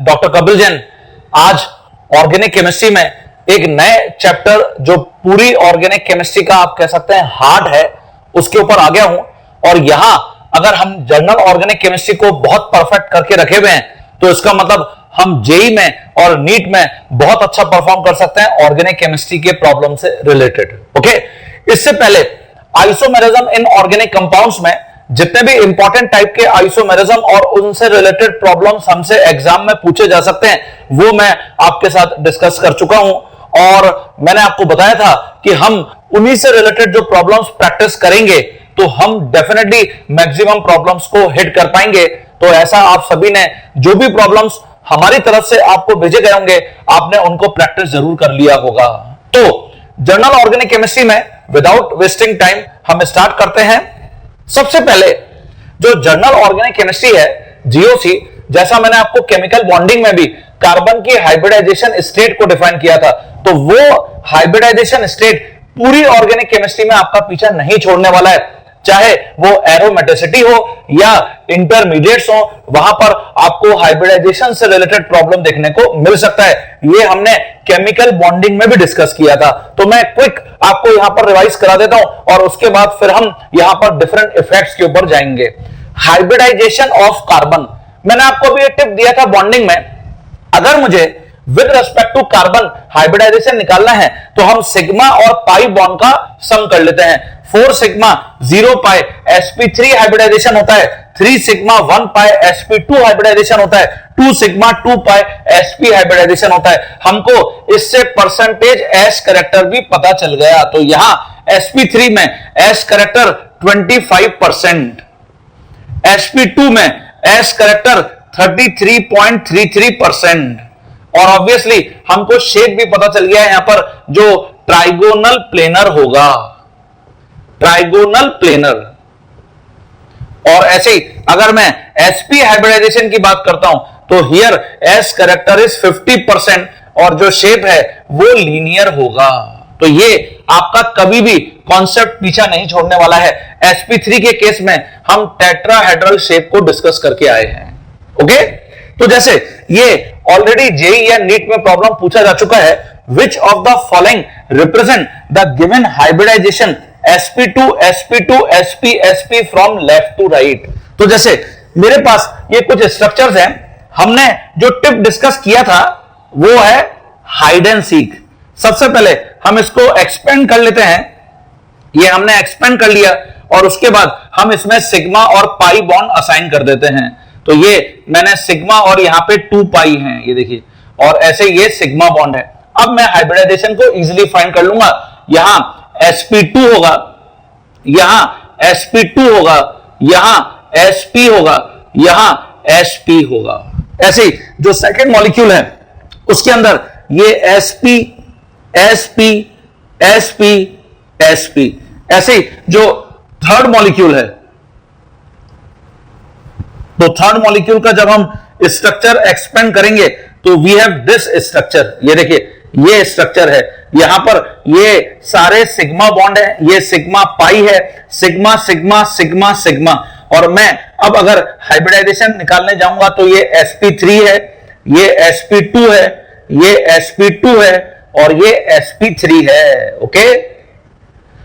Doctor Kapil Jain आज organic chemistry में एक नए चैप्टर जो पूरी ऑर्गेनिक केमिस्ट्री का आप कह सकते हैं हार्ट है उसके ऊपर आ गया हूं। और यहां अगर हम जनरल ऑर्गेनिक केमिस्ट्री को बहुत परफेक्ट करके रखे हुए हैं तो इसका मतलब हम जेई में और नीट में बहुत अच्छा परफॉर्म कर सकते हैं ऑर्गेनिक केमिस्ट्री के प्रॉब्लम से रिलेटेड। ओके, इससे पहले आइसोमेरिज्म इन ऑर्गेनिक कंपाउंड्स में जितने भी इंपॉर्टेंट टाइप के आइसोमेरिज्म और उनसे रिलेटेड प्रॉब्लम्स हमसे एग्जाम में पूछे जा सकते हैं वो मैं आपके साथ डिस्कस कर चुका हूं। और मैंने आपको बताया था कि हम उन्हीं से रिलेटेड जो प्रॉब्लम्स प्रैक्टिस करेंगे तो हम डेफिनेटली मैक्सिमम प्रॉब्लम्स को हिट कर पाएंगे। तो ऐसा आप सभी ने जो भी प्रॉब्लम्स हमारी तरफ से आपको भेजे गए होंगे आपने उनको प्रैक्टिस जरूर कर लिया होगा। तो जनरल ऑर्गेनिक केमिस्ट्री में विदाउट वेस्टिंग टाइम हम स्टार्ट करते हैं। सबसे पहले जो जनरल ऑर्गेनिक केमिस्ट्री है जीओसी, जैसा मैंने आपको केमिकल बॉन्डिंग में भी कार्बन की हाइब्रिडाइजेशन स्टेट को डिफाइन किया था, तो वो हाइब्रिडाइजेशन स्टेट पूरी ऑर्गेनिक केमिस्ट्री में आपका पीछा नहीं छोड़ने वाला है। चाहे वो एरोमेटिसिटी हो या इंटरमीडिएट्स हो, वहां पर आपको हाइब्रिडाइजेशन से रिलेटेड प्रॉब्लम देखने को मिल सकता है। ये हमने केमिकल बॉन्डिंग में भी डिस्कस किया था। तो मैं क्विक आपको यहां पर रिवाइज करा देता हूं और उसके बाद फिर हम यहां पर डिफरेंट इफेक्ट्स के ऊपर जाएंगे। हाइब्रिडाइजेशन ऑफ कार्बन, मैंने आपको भी एक टिप दिया था बॉन्डिंग में, अगर मुझे with respect to carbon hybridization निकालना है तो हम सिग्मा और पाई बॉन्ड का सम कर लेते हैं। 4 सिग्मा 0 पाई sp3 हाइब्रिडाइजेशन होता है, 3 सिग्मा 1 पाई sp2 हाइब्रिडाइजेशन होता है, 2 सिग्मा 2 पाई sp हाइब्रिडाइजेशन होता है। हमको इससे परसेंटेज s कैरेक्टर भी पता चल गया। तो यहां sp3 में s कैरेक्टर 25%, sp2 में s कैरेक्टर 33.33%। और ऑब्वियसली हमको शेप भी पता चल गया है यहां पर जो ट्राइगोनल प्लेनर होगा, ट्राइगोनल प्लेनर। और ऐसे ही अगर मैं sp हाइब्रिडाइजेशन की बात करता हूं तो हियर s कैरेक्टर इज 50% और जो शेप है वो लीनियर होगा। तो ये आपका कभी भी कॉन्सेप्ट पीछा नहीं छोड़ने वाला है। sp3 के केस में हम टेट्राहेड्रल शेप को डिस्कस करके आए हैं। ओके, तो जैसे ये ऑलरेडी जेई या नीट में प्रॉब्लम पूछा जा चुका है, which of the following represent the given hybridization sp2 sp2 sp sp from left to right. तो जैसे मेरे पास ये कुछ स्ट्रक्चर्स हैं, हमने जो टिप डिस्कस किया था वो है हाइड एंड सीक। सबसे पहले हम इसको एक्सपेंड कर लेते हैं, ये हमने एक्सपेंड कर लिया और उसके बाद हम इसमें सिग्मा और पाई बॉन्ड असाइन कर देते हैं। तो ये मैंने सिग्मा और यहां पे 2 पाई है, ये देखिए, और ऐसे ये सिग्मा बॉन्ड है। अब मैं हाइब्रिडाइजेशन को इजीली फाइंड कर लूंगा। यहां sp2 होगा, यहां sp2 होगा, यहां sp होगा, यहां sp होगा। ऐसे ही जो सेकंड मॉलिक्यूल है उसके अंदर ये sp sp sp sp। ऐसे ही जो थर्ड मॉलिक्यूल है, तो थर्ड मॉलिक्यूल का जब हम स्ट्रक्चर एक्सपेंड करेंगे तो वी हैव दिस स्ट्रक्चर। ये देखिए ये स्ट्रक्चर है, यहां पर ये सारे सिग्मा बॉन्ड है, ये सिग्मा पाई है, सिग्मा सिग्मा सिग्मा सिग्मा। और मैं अब अगर हाइब्रिडाइजेशन निकालने जाऊंगा तो ये sp3 है, ये sp2 है, ये sp2 है और ये sp3 है। ओके,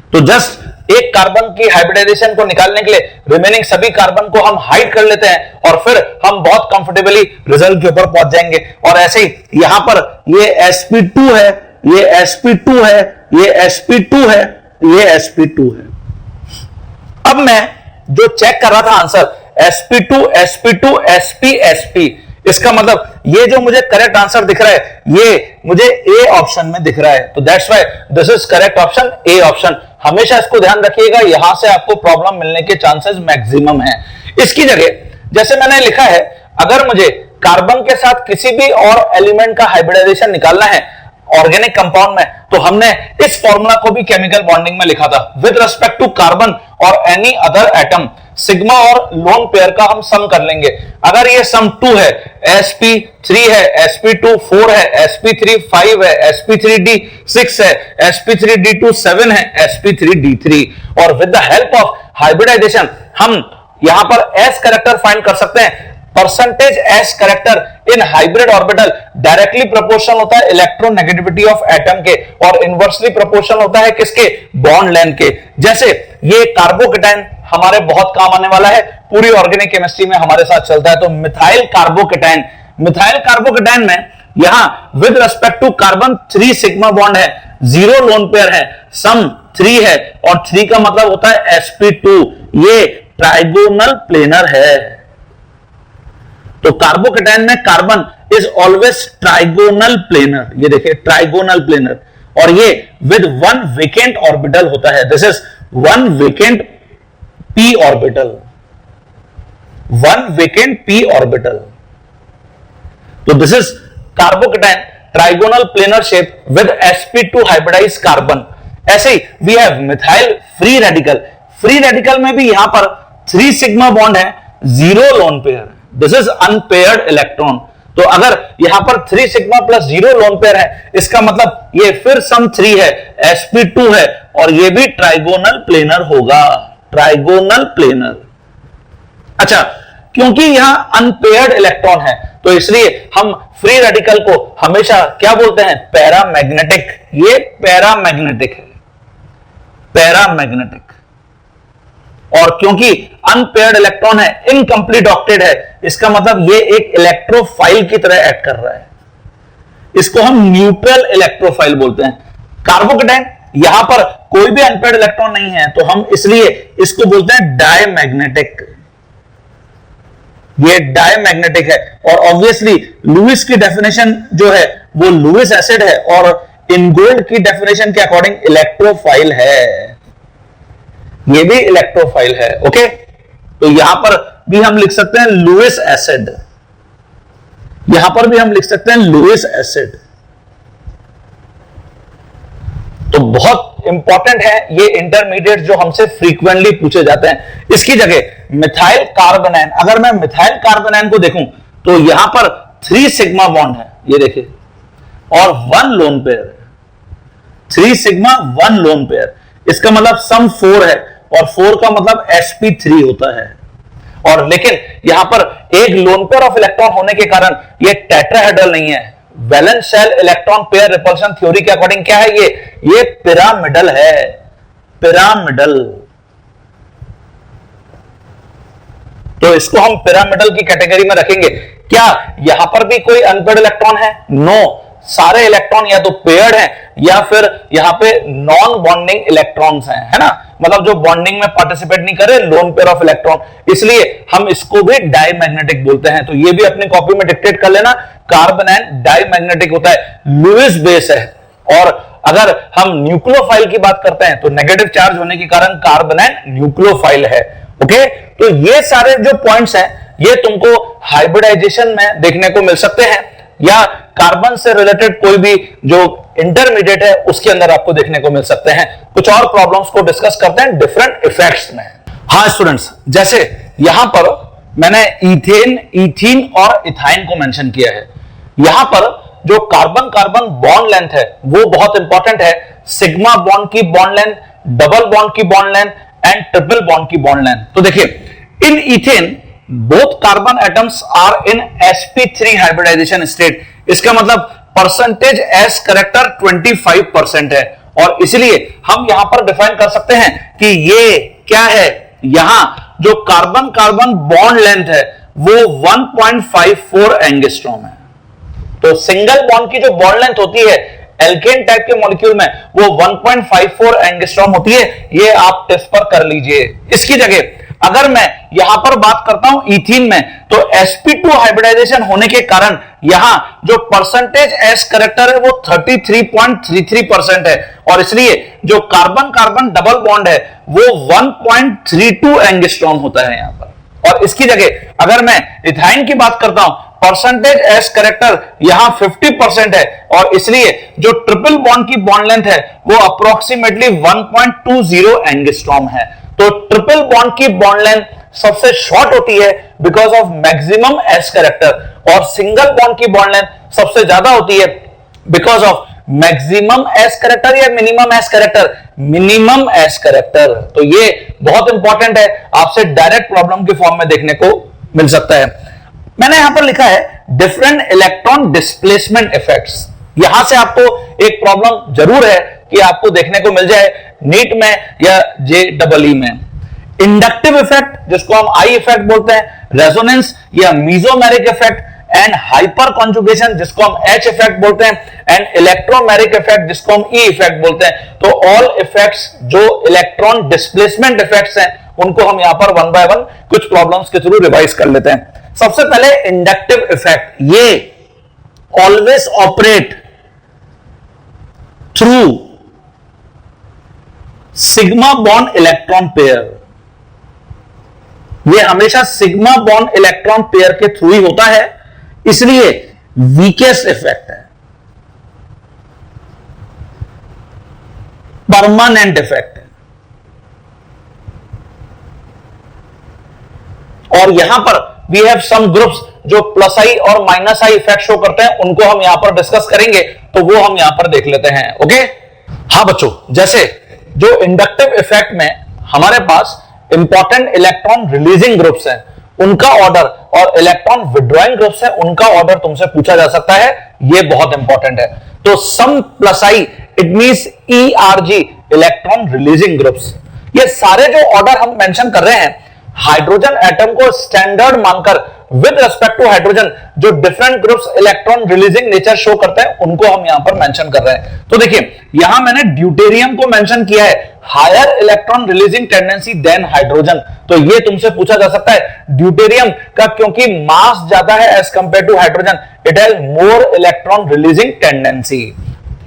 तो जस्ट एक कार्बन की हाइब्रिडाइजेशन को निकालने के लिए रिमेनिंग सभी कार्बन को हम हाइड कर लेते हैं और फिर हम बहुत कंफर्टेबली रिजल्ट के ऊपर पहुंच जाएंगे। और ऐसे ही यहां पर ये sp2 है, ये sp2 है, ये sp2 है, ये sp2 है। अब मैं जो चेक कर रहा था answer sp2 sp2 sp sp, इसका मतलब ये जो मुझे करेक्ट आंसर दिख रहा है ये मुझे ए ऑप्शन में दिख रहा है। तो that's why this is correct option, A option. हमेशा इसको ध्यान रखिएगा, यहां से आपको प्रॉब्लम मिलने के चांसेस मैक्सिमम है। इसकी जगह जैसे मैंने लिखा है, अगर मुझे कार्बन के साथ किसी भी और एलिमेंट का हाइब्रिडाइजेशन निकालना है ऑर्गेनिक कंपाउंड में, तो हमने इस फॉर्मूला को भी केमिकल बॉन्डिंग में लिखा था। विद रिस्पेक्ट टू कार्बन और एनी अदर एटम सिग्मा और लोन पेयर का हम सम कर लेंगे। अगर ये सम 2 है, sp3 है, sp2 4 है, sp3 5 है, sp3d 6 है, sp3d2 7 है, sp3d3। और with the help of hybridization हम यहां पर s कैरेक्टर फाइंड कर सकते हैं। Percentage S character in hybrid orbital directly proportional होता है इलेक्ट्रोनेगेटिविटी ऑफ एटम के, और इनवर्सली प्रोपोर्शनल होता है किसके, बॉन्ड लेंथ के। जैसे ये कार्बोकेटाइन हमारे बहुत काम आने वाला है, पूरी ऑर्गेनिक केमिस्ट्री में हमारे साथ चलता है। तो मिथाइल कार्बोकेटाइन, मिथाइल कार्बोकेटाइन में यहां with respect to carbon 3 sigma bond है, 0 लोन पेयर है, सम 3 है, और 3 का मतलब होता है sp2। ये ट्राइगोनल प्लेनर है। तो कार्बोकेटाइन में carbon is always trigonal planar, ये देखिए ट्राइगोनल प्लेनर, और ये विद 1 वेकेंट ऑर्बिटल होता है। This is 1 vacant p orbital, 1 vacant p orbital. तो this is carbocation trigonal planar shape with sp2 hybridised carbon. ऐसे ही we have methyl free radical, free radical में भी यहां पर 3 सिग्मा बॉन्ड है, 0 lone pair, this is unpaired electron. तो अगर यहां पर 3 सिग्मा प्लस 0 लोन पेयर है, इसका मतलब ये फिर सम 3 है, sp2 है, और ये भी ट्राइगोनल प्लेनर होगा, ट्राइगोनल प्लेनर। अच्छा, क्योंकि यहां अनपेयर्ड इलेक्ट्रॉन है तो इसलिए हम फ्री रेडिकल को हमेशा क्या बोलते हैं, पैरामैग्नेटिक। ये पैरामैग्नेटिक है, पैरामैग्नेटिक। और क्योंकि अनपेयर्ड इलेक्ट्रॉन है, इनकंप्लीट ऑक्टेट है, इसका मतलब ये एक इलेक्ट्रोफाइल की तरह एक्ट कर रहा है, इसको हम न्यूट्रल इलेक्ट्रोफाइल बोलते हैं। कार्बोकेटाइन यहां पर कोई भी अनपेयर्ड इलेक्ट्रॉन नहीं है, तो हम इसलिए इसको बोलते हैं डायमैग्नेटिक, ये डायमैग्नेटिक है। और ऑब्वियसली लुईस की डेफिनेशन जो है वो लुईस एसिड है, और इनगोल्ड की डेफिनेशन के अकॉर्डिंग इलेक्ट्रोफाइल है, ये भी इलेक्ट्रोफाइल है। ओके, तो यहां पर भी हम लिख सकते हैं लुईस एसिड, यहां पर भी हम लिख सकते हैं लुईस एसिड। तो बहुत इंपॉर्टेंट है ये इंटरमीडिएट जो हमसे फ्रीक्वेंटली पूछे जाते हैं। इसकी जगह मिथाइल कार्बोनाइन, अगर मैं मिथाइल कार्बोनाइन को देखूं तो यहां पर 3 सिग्मा बॉन्ड है, ये देखिए, और 1 lone pair, 3 sigma 1 lone pair, इसका मतलब सम 4 है, और 4 का मतलब sp3 होता है। और लेकिन यहां पर एक लोन पेयर ऑफ इलेक्ट्रॉन होने के कारण ये टेट्राहेड्रल नहीं है। Valence shell electron pair repulsion theory के अकॉर्डिंग क्या है, ये पिरामिडल है, पिरामिडल। तो इसको हम पिरामिडल की कैटेगरी में रखेंगे। क्या यहां पर भी कोई अनपेयर्ड इलेक्ट्रॉन है? नो, सारे इलेक्ट्रॉन या तो पेयर्ड हैं या फिर यहां पे नॉन बॉन्डिंग इलेक्ट्रॉन्स हैं, है ना, मतलब जो बॉन्डिंग में पार्टिसिपेट नहीं करे, लोन पेयर ऑफ इलेक्ट्रॉन, इसलिए हम इसको भी डायमैग्नेटिक बोलते हैं। तो ये भी अपनी कॉपी में डिक्टेट कर लेना, कार्बोनाइन डायमैग्नेटिक होता है, लुईस बेस है। और अगर हम न्यूक्लियोफाइल की बात करते हैं तो नेगेटिव चार्ज होने के कारण कार्बोनाइन न्यूक्लियोफाइल है। ओके, तो ये सारे जो पॉइंट्स हैं ये तुमको हाइब्रिडाइजेशन में देखने को मिल सकते हैं, या कार्बन से रिलेटेड कोई भी जो इंटरमीडिएट है उसके अंदर आपको देखने को मिल सकते हैं। कुछ और प्रॉब्लम्स को डिस्कस करते हैं डिफरेंट इफेक्ट्स में। हाँ स्टूडेंट्स, जैसे यहां पर मैंने इथेन, इथीन और इथाइन को मेंशन किया है। यहां पर जो कार्बन कार्बन बॉन्ड लेंथ है वो बहुत इंपॉर्टेंट है। सिग्मा बॉन्ड की बॉन्ड लेंथ, डबल बॉन्ड की bond length and triple bond की बॉन्ड लेंथ। तो देखिए, in ethane both carbon atoms are in sp3 hybridization state. इसका मतलब परसेंटेज एस करेक्टर 25% है, और इसलिए हम यहां पर डिफाइन कर सकते हैं कि ये क्या है, यहां जो कार्बन कार्बन बॉन्ड लेंथ है वो 1.54 एंगस्ट्रॉम है। तो सिंगल बॉन्ड की जो बॉन्ड लेंथ होती है एल्केन टाइप के मॉलिक्यूल में वो 1.54 एंगस्ट्रॉम होती है। ये आप टेस्ट पर कर लीजिए। इसकी जगह अगर मैं यहां पर बात करता हूं इथीन में, तो sp2 हाइब्रिडाइजेशन होने के कारण यहां जो परसेंटेज एस करेक्टर है वो 33.33% है, और इसलिए जो कार्बन कार्बन डबल बॉन्ड है वो 1.32 एंगस्ट्रॉम होता है यहां पर। और इसकी जगह अगर मैं इथाइन की बात करता हूं, परसेंटेज एस करेक्टर यहां 50% है, और इसलिए जो ट्रिपल बॉन्ड की बॉन्ड लेंथ है वो अप्रोक्सीमेटली 1.20 एंगस्ट्रॉम है। तो ट्रिपल बॉन्ड की बॉन्ड लेंथ सबसे शॉर्ट होती है because of maximum s character, और सिंगल बॉन्ड की बॉन्ड लेंथ सबसे ज्यादा होती है because of maximum s character या minimum s character, minimum s character. तो ये बहुत इंपॉर्टेंट है, आपसे डायरेक्ट प्रॉब्लम के फॉर्म में देखने को मिल सकता है। मैंने यहां पर लिखा है डिफरेंट इलेक्ट्रॉन डिस्प्लेसमेंट इफेक्ट्स। यहां से आपको एक प्रॉब्लम जरूर है कि आपको देखने को मिल जाए नीट में या JEE में। इंडक्टिव इफेक्ट जिसको हम आई इफेक्ट बोलते हैं, रेजोनेंस या mesomeric effect, and hyper conjugation जिसको हम H इफेक्ट बोलते हैं, एंड इलेक्ट्रोमेरिक इफेक्ट जिसको हम E इफेक्ट बोलते हैं। तो ऑल इफेक्ट्स जो इलेक्ट्रॉन डिस्प्लेसमेंट इफेक्ट्स हैं उनको हम यहां पर वन बाय वन कुछ प्रॉब्लम्स के थ्रू रिवाइज कर लेते हैं। सबसे पहले इंडक्टिव इफेक्ट, ये always operate through sigma bond electron pair. ये हमेशा सिग्मा बॉन्ड इलेक्ट्रॉन पेयर के थ्रू ही होता है, इसलिए वीकेस्ट इफेक्ट है, परमानेंट इफेक्ट है। और यहां पर वी हैव सम ग्रुप्स जो प्लस आई और माइनस आई इफेक्ट शो करते हैं, उनको हम यहां पर डिस्कस करेंगे, तो वो हम यहां पर देख लेते हैं। ओके, हाँ बच्चों, जैसे जो इंडक्टिव इफेक्ट में हमारे पास इंपॉर्टेंट इलेक्ट्रॉन रिलीजिंग ग्रुप्स हैं, उनका ऑर्डर, और इलेक्ट्रॉन विड्रॉइंग ग्रुप्स है उनका ऑर्डर तुमसे पूछा जा सकता है, ये बहुत इंपॉर्टेंट है। तो some plus I it means ERG, electron releasing groups. ये सारे जो ऑर्डर हम मेंशन कर रहे हैं, हाइड्रोजन एटम को स्टैंडर्ड मानकर विद रिस्पेक्ट टू हाइड्रोजन जो different groups electron releasing nature show करते हैं, उनको हम यहां पर मेंशन कर रहे हैं। तो देखिए, यहां मैंने ड्यूटेरियम को मेंशन किया है, higher electron releasing tendency than hydrogen. तो ये तुमसे पूछा जा सकता है ड्यूटेरियम का, क्योंकि मास ज्यादा है as compared to hydrogen, it has more electron releasing tendency.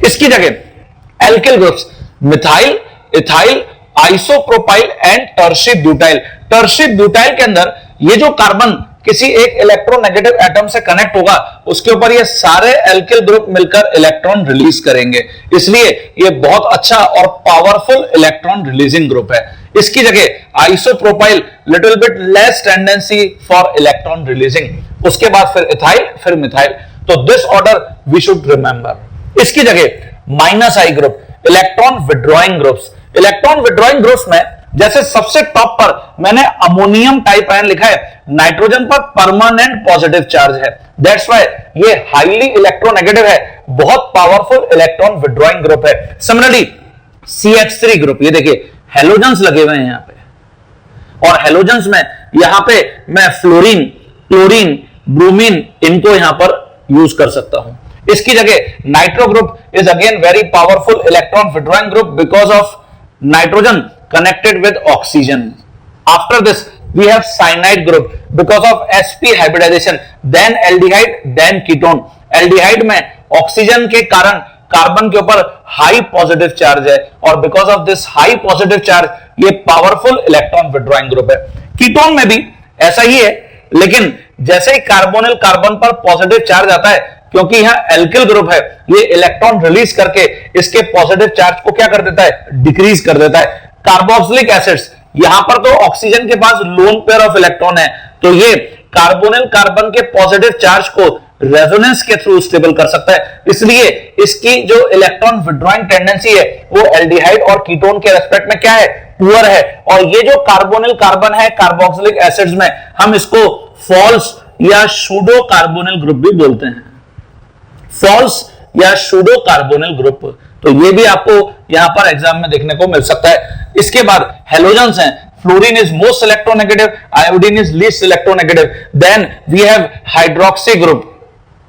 इसकी जगह alkyl groups, methyl, ethyl, isopropyl and tertiary butyl. Tertiary butyl के अंदर ये जो कार्बन किसी एक इलेक्ट्रोनेगेटिव एटम से कनेक्ट होगा, उसके ऊपर ये सारे एल्किल ग्रुप मिलकर इलेक्ट्रॉन रिलीज करेंगे, इसलिए ये बहुत अच्छा और पावरफुल इलेक्ट्रॉन रिलीजिंग ग्रुप है। इसकी जगह isopropyl, little bit less tendency for electron releasing, उसके बाद फिर इथाइल, फिर मिथाइल। तो this order we should remember. इसकी जगह minus I group, electron withdrawing groups. Electron withdrawing groups में जैसे सबसे टॉप पर मैंने अमोनियम टाइप आयन लिखा है, नाइट्रोजन पर परमानेंट पॉजिटिव चार्ज है, दैट्स व्हाई ये हाईली इलेक्ट्रोनेगेटिव है, बहुत पावरफुल इलेक्ट्रॉन विड्रॉइंग ग्रुप है। सिमिलरली CH3 ग्रुप, ये देखिए हेलोजेंस लगे हुए हैं यहां पे, और हेलोजेंस में यहां पे मैं फ्लोरीन, क्लोरीन, ब्रोमीन, इनको यहां पर यूज कर सकता हूं। इसकी जगह nitro group is again very powerful electron withdrawing group because of nitrogen connected with oxygen. After this we have cyanide group because of sp hybridization, then aldehyde, then ketone. aldehyde में oxygen के कारण carbon के ऊपर high positive charge है, और because of this high positive charge ये powerful electron withdrawing group है। Ketone में भी ऐसा ही है, लेकिन जैसे ही कार्बोनिल कार्बन पर पॉजिटिव चार्ज आता है, क्योंकि यहां एल्किल ग्रुप है, ये इलेक्ट्रॉन रिलीज करके इसके पॉजिटिव चार्ज को क्या कर देता है, डिक्रीज कर देता है। कार्बोक्सिलिक एसिड्स, यहां पर तो ऑक्सीजन के पास लोन पेयर ऑफ इलेक्ट्रॉन है, तो ये कार्बोनिल कार्बन के पॉजिटिव चार्ज को रेजोनेंस के थ्रू स्टेबल कर सकता है, इसलिए इसकी जो इलेक्ट्रॉन विड्रॉइंग टेंडेंसी है वो एल्डिहाइड और कीटोन के रेस्पेक्ट में क्या है, पुअर है। और ये जो कार्बोनिल कार्बन है कार्बोक्सिलिक एसिड्स में, हम इसको फॉल्स या सूडो कार्बोनिल ग्रुप भी बोलते हैं, फॉल्स या सूडो कार्बोनिल ग्रुप। तो ये भी आपको यहां पर एग्जाम में देखने को मिल सकता है। इसके बाद हेलोजेंस हैं, fluorine is most electronegative, iodine is least electronegative, then we have hydroxy group,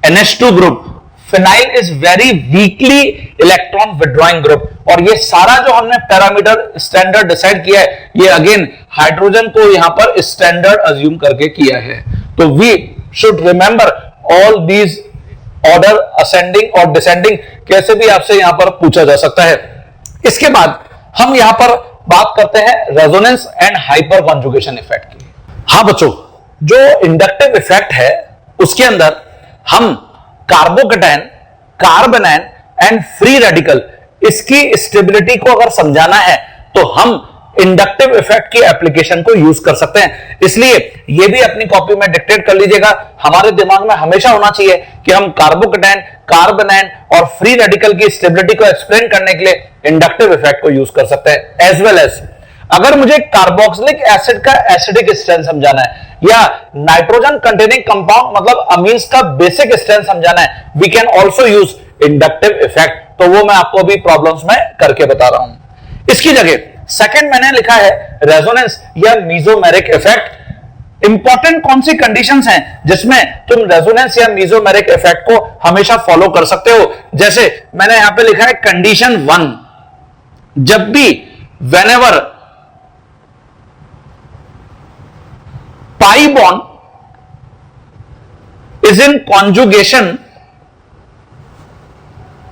NH2 group, phenyl is very weakly electron withdrawing group. और ये सारा जो हमने पैरामीटर स्टैंडर्ड डिसाइड किया है, ये अगेन हाइड्रोजन को यहां पर स्टैंडर्ड अज्यूम करके किया है। तो we should remember all these order, ascending और डिसेंडिंग, कैसे भी आपसे यहां पर पूछा जा सकता है। इसके बाद हम यहां पर बात करते हैं resonance and hyper conjugation effect की। हाँ बच्चों, जो इंडक्टिव इफेक्ट है उसके अंदर हम कार्बोकेटायन, कार्बोनायन एंड फ्री रेडिकल, इसकी स्टेबिलिटी को अगर समझाना है तो हम इंडक्टिव इफेक्ट की एप्लीकेशन को यूज कर सकते हैं। इसलिए यह भी अपनी कॉपी में डिक्टेट कर लीजिएगा, हमारे दिमाग में हमेशा होना चाहिए कि हम कार्बोकेटायन, कार्बोनायन और फ्री रेडिकल की स्टेबिलिटी को एक्सप्लेन करने के लिए इंडक्टिव इफेक्ट को यूज कर सकते हैं। एज वेल एज अगर मुझे कार्बोक्सिलिक एसिड का एसिडिक स्ट्रेंथ समझाना है या नाइट्रोजन कंटेनिंग कंपाउंड मतलब अमीन्स का बेसिक स्ट्रेंथ समझाना है, we can also use inductive effect. तो वो मैं आपको अभी प्रॉब्लम्स में करके बता रहा हूं। इसकी जगह सेकंड मैंने लिखा है रेजोनेंस या मीजोमेरिक इफेक्ट। इंपॉर्टेंट कौन सी कंडीशंस हैं जिसमें तुम रेजोनेंस या मीजोमेरिक इफेक्ट को हमेशा फॉलो कर सकते हो? जैसे मैंने यहां पे लिखा है कंडीशन 1, जब भी whenever pi bond is in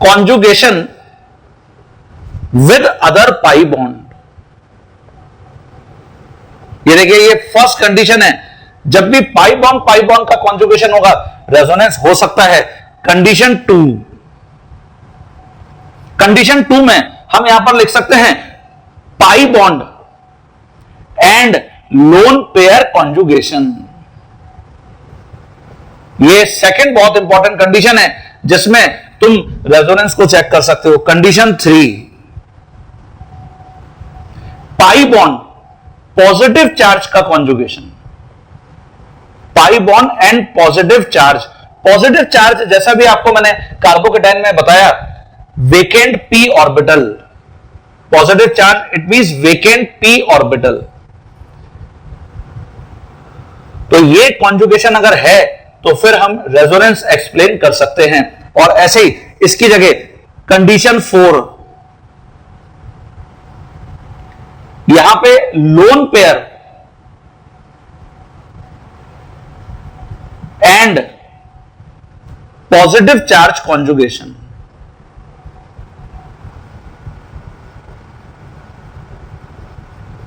conjugation with other pi bond। ये देखिए, ये फर्स्ट कंडीशन है, जब भी पाई बॉन्ड का कॉन्जुगेशन होगा रेजोनेंस हो सकता है। कंडीशन 2 में हम यहां पर लिख सकते हैं pi bond and lone pair conjugation. ये सेकंड बहुत इंपॉर्टेंट कंडीशन है जिसमें तुम रेजोनेंस को चेक कर सकते हो। Condition 3, pi bond positive charge का conjugation, pi bond and positive charge. Positive charge जैसा भी आपको मैंने कार्बोकेटाइन में बताया, vacant p orbital. Positive charge it means vacant p orbital. तो ये कॉन्जुगेशन अगर है तो फिर हम रेजोनेंस एक्सप्लेन कर सकते हैं। और ऐसे ही इसकी जगह कंडीशन 4, यहां पे lone pair and positive charge conjugation.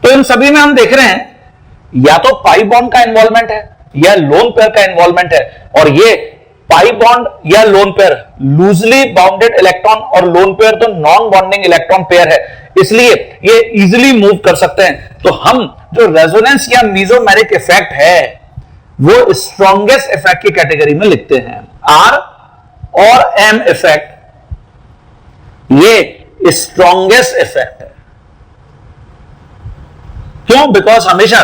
तो इन सभी में हम देख रहे हैं या तो पाई बॉन्ड का इन्वॉल्वमेंट है या लोन पेयर का इन्वॉल्वमेंट है। और ये पाई बॉन्ड या lone pair loosely bounded electron और लोन पेयर तो नॉन बॉन्डिंग इलेक्ट्रॉन पेयर है, इसलिए ये इजीली मूव कर सकते हैं। तो हम जो रेजोनेंस या मीजोमेरिक इफेक्ट है वो स्ट्रॉन्गेस्ट इफेक्ट की कैटेगरी में लिखते हैं। आर और एम इफेक्ट ये स्ट्रॉन्गेस्ट इफेक्ट है। क्यों? बिकॉज हमेशा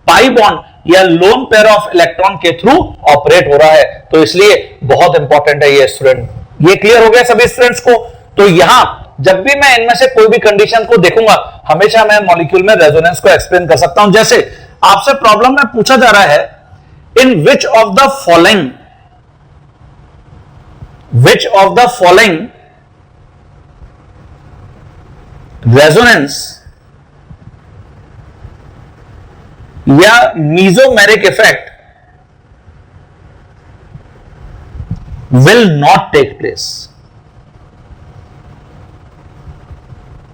पाई बॉन्ड या लोन पेयर ऑफ इलेक्ट्रॉन के थ्रू ऑपरेट हो रहा है, तो इसलिए बहुत इंपॉर्टेंट है ये स्टूडेंट। ये क्लियर हो गया सभी स्टूडेंट्स को? तो यहां जब भी मैं इनमें से कोई भी कंडीशन को देखूंगा हमेशा मैं मॉलिक्यूल में रेजोनेंस को एक्सप्लेन कर सकता हूं। जैसे आपसे प्रॉब्लम में पूछा जा रहा है, in which of the following resonance या mesomeric effect will not take place.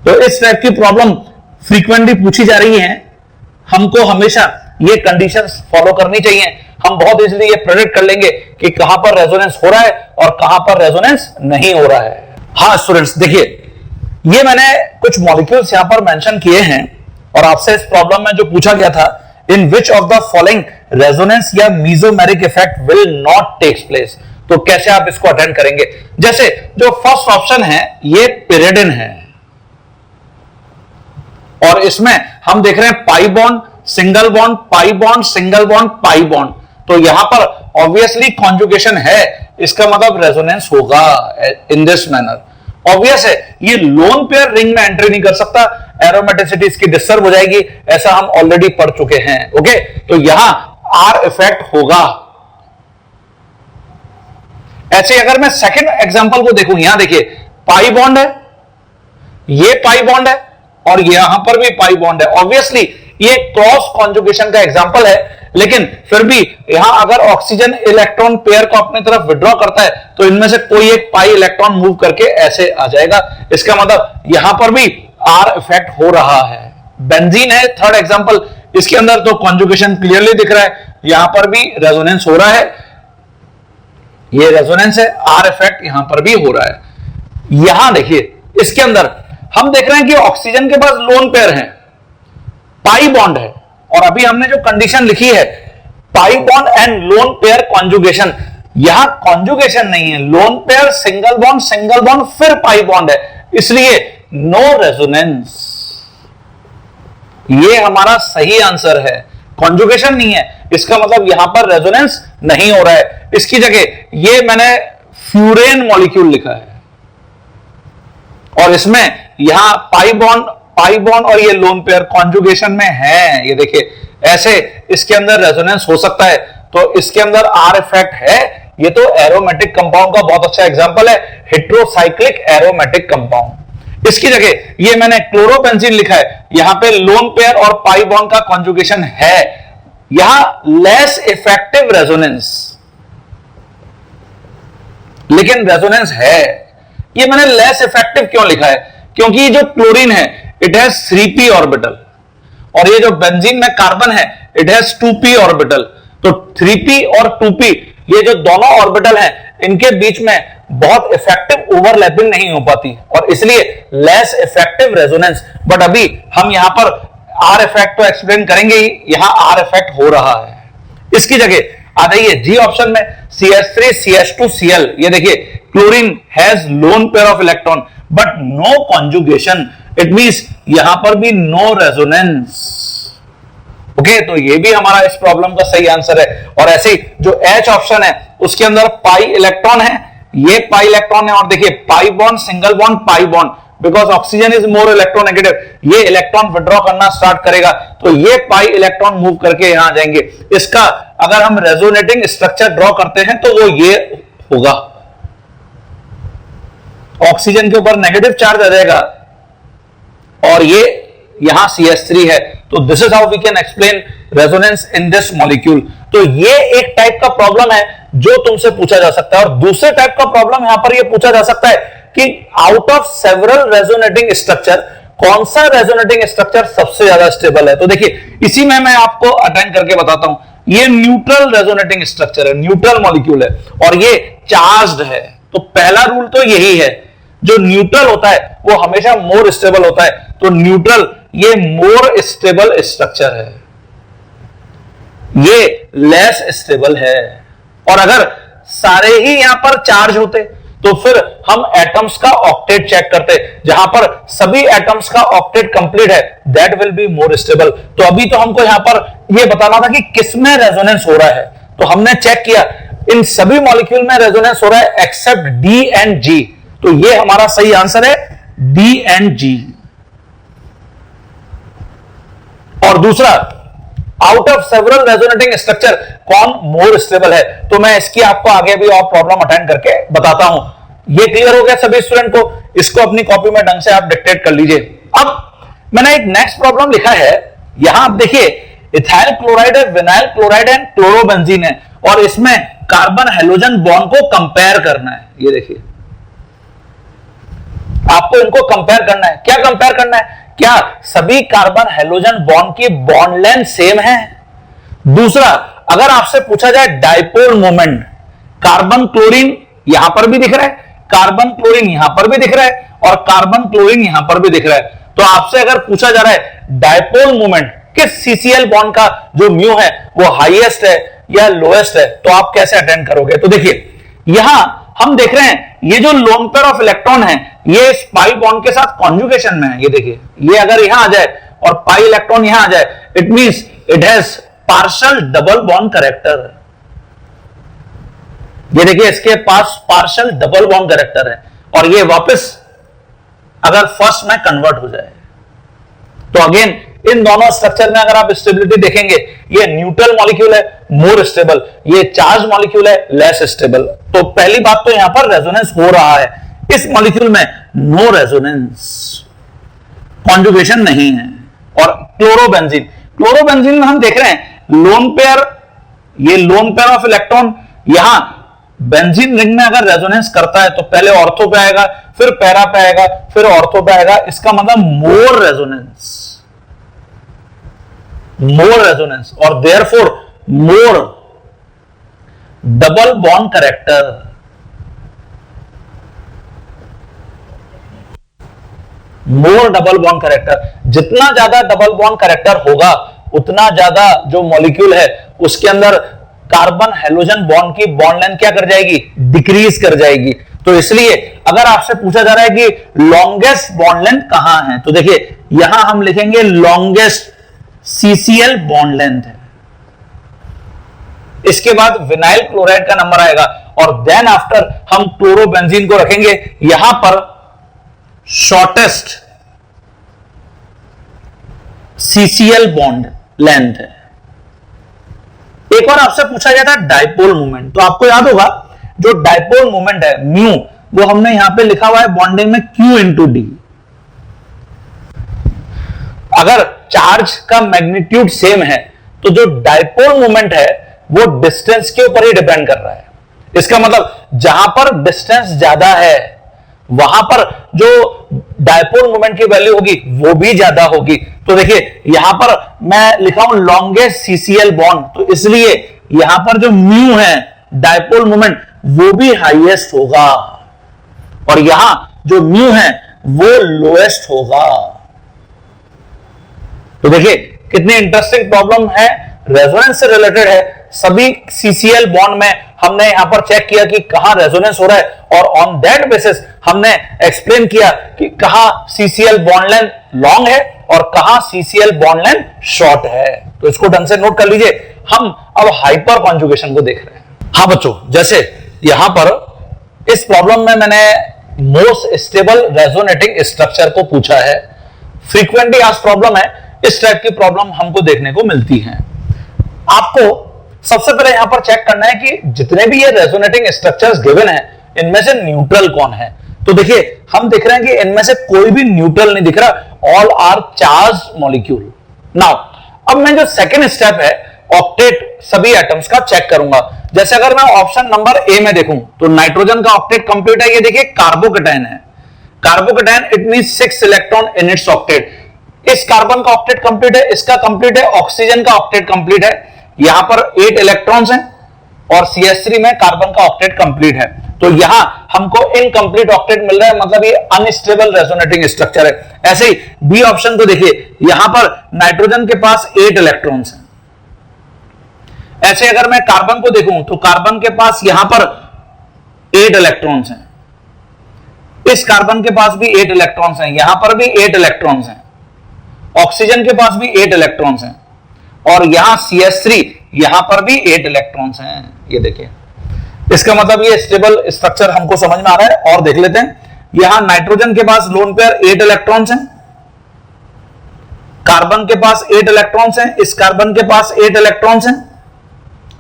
तो इस टाइप की प्रॉब्लम फ्रीक्वेंटली पूछी जा रही है, हमको हमेशा ये कंडीशंस फॉलो करनी चाहिए। हम बहुत इजीली ये प्रेडिक्ट कर लेंगे कि कहां पर रेजोनेंस हो रहा है और कहां पर रेजोनेंस नहीं हो रहा है। हाँ स्टूडेंट्स, देखिए ये मैंने कुछ मॉलिक्यूल्स यहां पर मेंशन किए हैं और आपसे इस प्रॉब्लम में जो पूछा गया था, in which of the following resonance या mesomeric effect will not take place, तो कैसे आप इसको अटेंड करेंगे? जैसे जो फर्स्ट ऑप्शन है ये पिरिडिन है और इसमें हम देख रहे हैं pi bond single bond pi bond single bond pi bond, तो यहां पर ऑब्वियसली कॉन्जुगेशन है, इसका मतलब रेजोनेंस होगा इन दिस मैनर। ऑब्वियस है ये लोन पेयर रिंग में एंट्री नहीं कर सकता, एरोमेटिसिटी इसकी डिस्टर्ब हो जाएगी, ऐसा हम ऑलरेडी पढ़ चुके हैं। ओके, तो यहां आर इफेक्ट होगा। ऐसे अगर मैं सेकंड एग्जांपल को देखूं, यहां देखिए पाई बॉन्ड है, ये पाई बॉन्ड है और यहां पर भी पाई बॉन्ड है। ऑब्वियसली ये क्रॉस कॉन्जुगेशन का एग्जांपल है, लेकिन फिर भी यहां अगर ऑक्सीजन इलेक्ट्रॉन पेयर को अपनी तरफ विड्रॉ करता है तो इनमें से कोई एक पाई इलेक्ट्रॉन मूव करके ऐसे आ जाएगा, इसका मतलब यहां पर भी आर इफेक्ट हो रहा है। बेंजीन है थर्ड एग्जांपल, इसके अंदर तो कॉन्जुगेशन क्लियरली दिख रहा है, यहां पर भी रेजोनेंस हो रहा है, ये रेजोनेंस है, आर इफेक्ट यहां पर भी हो रहा है। यहां देखिए इसके अंदर हम देख रहे हैं कि ऑक्सीजन के पास लोन पेयर है, पाई बॉन्ड है, और अभी हमने जो कंडीशन लिखी है पाई bond and lone pair conjugation, यहां कॉन्जुगेशन नहीं है, लोन पेयर सिंगल बॉन्ड फिर पाई बॉन्ड है, इसलिए नो रेजोनेंस। ये हमारा सही आंसर है, कॉन्जुगेशन नहीं है, इसका मतलब यहां पर रेजोनेंस नहीं हो रहा है। इसकी जगह ये मैंने फ्यूरेन मॉलिक्यूल लिखा है और इसमें यहां पाई बॉन्ड और ये लोन पेयर कॉन्जुगेशन में है। ये देखिए ऐसे इसके अंदर रेजोनेंस हो सकता है, तो इसके अंदर आर इफेक्ट है। ये तो एरोमेटिक कंपाउंड का बहुत अच्छा एग्जांपल है, हेट्रोसाइक्लिक एरोमेटिक कंपाउंड। इसकी जगह ये मैंने क्लोरोबेंजीन लिखा है, यहां पे लोन पेयर और पाई बॉन्ड का कॉन्जुगेशन है, यहां लेस इफेक्टिव रेजोनेंस, लेकिन रेजोनेंस है। ये मैंने लेस इफेक्टिव क्यों लिखा है? क्योंकि ये जो क्लोरीन है इट हैज 3p ऑर्बिटल और ये जो बेंजीन में कार्बन है इट हैज 2p ऑर्बिटल। तो 3p और 2p ये जो दोनों ऑर्बिटल हैं इनके बीच में बहुत इफेक्टिव ओवरलैपिंग नहीं हो पाती और इसलिए लेस इफेक्टिव रेजोनेंस। बट अभी हम यहां पर आर इफेक्ट तो एक्सप्लेन करेंगे ही, यहां आर इफेक्ट हो रहा है। इसकी जगह आ जाइए जी ऑप्शन में, CH3 CH2 Cl। ये देखिए chlorine has lone pair of electron but no conjugation, it means यहां पर भी नो रेजोनेंस। ओके, तो ये भी हमारा इस प्रॉब्लम का सही आंसर है। और ऐसे ही जो H ऑप्शन है उसके अंदर पाई इलेक्ट्रॉन है, ये पाई इलेक्ट्रॉन है और देखिए pi bond single bond pi bond, because oxygen is more electronegative, ये इलेक्ट्रॉन विड्रॉ करना स्टार्ट करेगा तो ये पाई इलेक्ट्रॉन मूव करके यहां जाएंगे। इसका अगर हम रेजोनेटिंग स्ट्रक्चर ड्रॉ करते हैं तो वो ये होगा, ऑक्सीजन के ऊपर नेगेटिव चार्ज आ जाएगा और ये यहां CH3 है। तो this is how we can explain resonance in this molecule. तो ये एक टाइप का प्रॉब्लम है जो तुमसे पूछा जा सकता है। और दूसरे टाइप का प्रॉब्लम यहां पर ये पूछा जा सकता है कि out of several resonating structure कौन सा रेजोनेटिंग स्ट्रक्चर सबसे ज्यादा स्टेबल है। तो देखिए इसी में मैं आपको अटेंड करके बताता हूं, ये न्यूट्रल रेजोनेटिंग स्ट्रक्चर है, न्यूट्रल मॉलिक्यूल है और ये चार्ज्ड है। तो पहला रूल तो यही है, जो न्यूट्रल होता है वो हमेशा मोर स्टेबल होता है। तो न्यूट्रल ये मोर स्टेबल स्ट्रक्चर है, ये लेस स्टेबल है। और अगर सारे ही यहां पर चार्ज होते तो फिर हम एटम्स का ऑक्टेट चेक करते, जहां पर सभी एटम्स का ऑक्टेट कंप्लीट है, that will be more stable. तो अभी तो हमको यहां पर यह बताना था कि किसमें रेजोनेंस हो रहा है, तो हमने चेक किया इन सभी मॉलिक्यूल में रेजोनेंस हो रहा है एक्सेप्ट डी एंड जी। तो ये हमारा सही आंसर है डी एंड जी। और दूसरा, out of several resonating structure कौन मोर स्टेबल है, तो मैं इसकी आपको आगे भी और प्रॉब्लम अटेंड करके बताता हूं। ये क्लियर हो गया सभी स्टूडेंट को? इसको अपनी कॉपी में ढंग से आप डिक्टेट कर लीजिए। अब मैंने एक नेक्स्ट प्रॉब्लम लिखा है, यहां आप देखिए इथाइल क्लोराइड है, विनाइल क्लोराइड है, क्लोरोबेंजीन है और इसमें कार्बन हेलोजन बॉन्ड को कंपेयर करना है। ये देखिए आपको इनको कंपेयर करना है। क्या कंपेयर करना है? क्या सभी कार्बन हेलोजन बॉन्ड की बॉन्ड लेंथ सेम है? दूसरा, अगर आपसे पूछा जाए डाइपोल मोमेंट, कार्बन क्लोरीन यहां पर भी दिख रहा है, कार्बन क्लोरीन यहां पर भी दिख रहा है और कार्बन क्लोरीन यहां पर भी दिख रहा है, तो आपसे अगर पूछा जा रहा है डाइपोल मोमेंट किस CCl बॉन्ड का जो म्यू है वो हाईएस्ट है या लोएस्ट है, तो आप कैसे अटेंड करोगे? तो देखिए यहां हम देख रहे हैं ये जो लोन पेयर ऑफ इलेक्ट्रॉन है ये इस पाई बॉन्ड के साथ कॉन्जुगेशन में है। ये देखिए ये अगर यहां आ जाए और पाई इलेक्ट्रॉन यहां आ जाए, it means it has partial double bond character. ये देखिए इसके पास पार्शियल डबल बॉन्ड कैरेक्टर है और ये वापस अगर फर्स्ट में कन्वर्ट हो जाए तो अगेन इन दोनों स्ट्रक्चर में अगर आप स्टेबिलिटी देखेंगे, ये न्यूट्रल मॉलिक्यूल है मोर स्टेबल, ये चार्ज मॉलिक्यूल है लेस स्टेबल। तो पहली बात तो यहां पर रेजोनेंस हो रहा है, इस मॉलिक्यूल में नो रेजोनेंस, कॉन्जुगेशन नहीं है। और क्लोरोबेंजीन में हम देख रहे हैं लोन पेयर, ये लोन पेयर ऑफ इलेक्ट्रॉन यहां बेंजीन रिंग में अगर रेजोनेंस करता है तो पहले ऑर्थो पे आएगा, फिर पैरा पे आएगा, फिर ऑर्थो पे आएगा, इसका मतलब मोर रेजोनेंस और देयरफॉर मोर डबल बॉन्ड कैरेक्टर। मोर डबल बॉन्ड कैरेक्टर, जितना ज्यादा डबल बॉन्ड कैरेक्टर होगा उतना ज्यादा जो मॉलिक्यूल है उसके अंदर कार्बन हेलोजन बॉन्ड की बॉन्ड लेंथ क्या कर जाएगी? डिक्रीज कर जाएगी। तो इसलिए अगर आपसे पूछा जा रहा है कि लॉन्गेस्ट बॉन्ड लेंथ कहां है, तो देखिए यहां हम लिखेंगे लॉन्गेस्ट CCl बॉन्ड लेंथ है। इसके बाद विनाइल क्लोराइड का नंबर आएगा, और देन आफ्टर हम क्लोरोबेंजीन को रखेंगे। यहां पर शॉर्टेस्ट CCl बॉन्ड लेंथ है। एक और आपसे पूछा गया था डाइपोल मोमेंट, तो आपको याद होगा जो डाइपोल मोमेंट है म्यू, वो हमने यहां पे लिखा हुआ है बॉन्डिंग में Q इंटू डी। अगर चार्ज का मैग्नीट्यूड सेम है तो जो डाइपोल मोमेंट है वो डिस्टेंस के ऊपर ही डिपेंड कर रहा है। इसका मतलब जहां पर डिस्टेंस ज्यादा है वहां पर जो डाइपोल मोमेंट की वैल्यू होगी वो भी ज्यादा होगी। तो देखिए यहां पर मैं लिखा हूं लॉन्गेस्ट CCl बॉन्ड, तो इसलिए यहां पर जो म्यू है डाइपोल मोमेंट वो भी हाईएस्ट होगा, और यहां जो म्यू है वो लोएस्ट होगा। तो देखिए कितनी इंटरेस्टिंग प्रॉब्लम है, रेजोनेंस से रिलेटेड है। सभी CCl बॉन्ड में हमने यहां पर चेक किया कि कहां रेजोनेंस हो रहा है, और ऑन दैट बेसिस हमने एक्सप्लेन किया कि कहां CCl बॉन्ड लेंथ लॉन्ग है और कहां CCl बॉन्ड लेंथ शॉर्ट है। तो इसको ढंग से नोट कर लीजिए। हम अब हाइपर कॉन्जुगेशन को देख रहे हैं। हाँ बच्चों, जैसे यहां पर इस प्रॉब्लम में मैंने मोस्ट स्टेबल रेजोनेटिंग स्ट्रक्चर को पूछा है। फ्रीक्वेंटली आस्क्ड प्रॉब्लम है, इस टाइप की प्रॉब्लम हमको देखने को मिलती है। आपको सबसे पहले यहां पर चेक करना है कि जितने भी ये रेजोनेटिंग स्ट्रक्चर्स गिवन है इनमें से न्यूट्रल कौन है। तो देखिए हम देख रहे हैं कि इनमें से कोई भी न्यूट्रल नहीं दिख रहा, all are charge molecule. Now अब मैं जो सेकंड स्टेप है ऑक्टेट सभी एटम्स का चेक करूंगा। जैसे अगर मैं ऑप्शन नंबर ए में देखूं तो नाइट्रोजन का ऑक्टेट कंप्लीट है। ये देखिए कार्बोकेटाइन है, carbocation it means 6 electron in its octet. इस कार्बन का ऑक्टेट कंप्लीट है, इसका कंप्लीट है, ऑक्सीजन का ऑक्टेट कंप्लीट है। यहां पर 8 इलेक्ट्रॉन्स हैं और CH3 में कार्बन का ऑक्टेट कंप्लीट है। तो यहां हमको इनकंप्लीट ऑक्टेट मिल रहा है, मतलब ये अनस्टेबल रेजोनेटिंग स्ट्रक्चर है। ऐसे ही बी ऑप्शन को देखिए, यहां पर नाइट्रोजन के पास 8 इलेक्ट्रॉन्स हैं। ऐसे अगर मैं कार्बन को देखूं तो कार्बन के पास यहां पर 8 इलेक्ट्रॉन्स हैं, इस कार्बन के पास भी 8 इलेक्ट्रॉन्स हैं, यहां पर भी 8 इलेक्ट्रॉन्स हैं, ऑक्सीजन के पास भी 8 इलेक्ट्रॉन्स हैं, और यहां CH3 यहां पर भी 8 इलेक्ट्रॉन्स हैं। ये देखिए, इसका मतलब ये स्टेबल स्ट्रक्चर हमको समझ में आ रहा है। और देख लेते हैं, यहां नाइट्रोजन के पास लोन पेयर 8 इलेक्ट्रॉन्स हैं, कार्बन के पास 8 इलेक्ट्रॉन्स हैं, इस कार्बन के पास 8 इलेक्ट्रॉन्स हैं,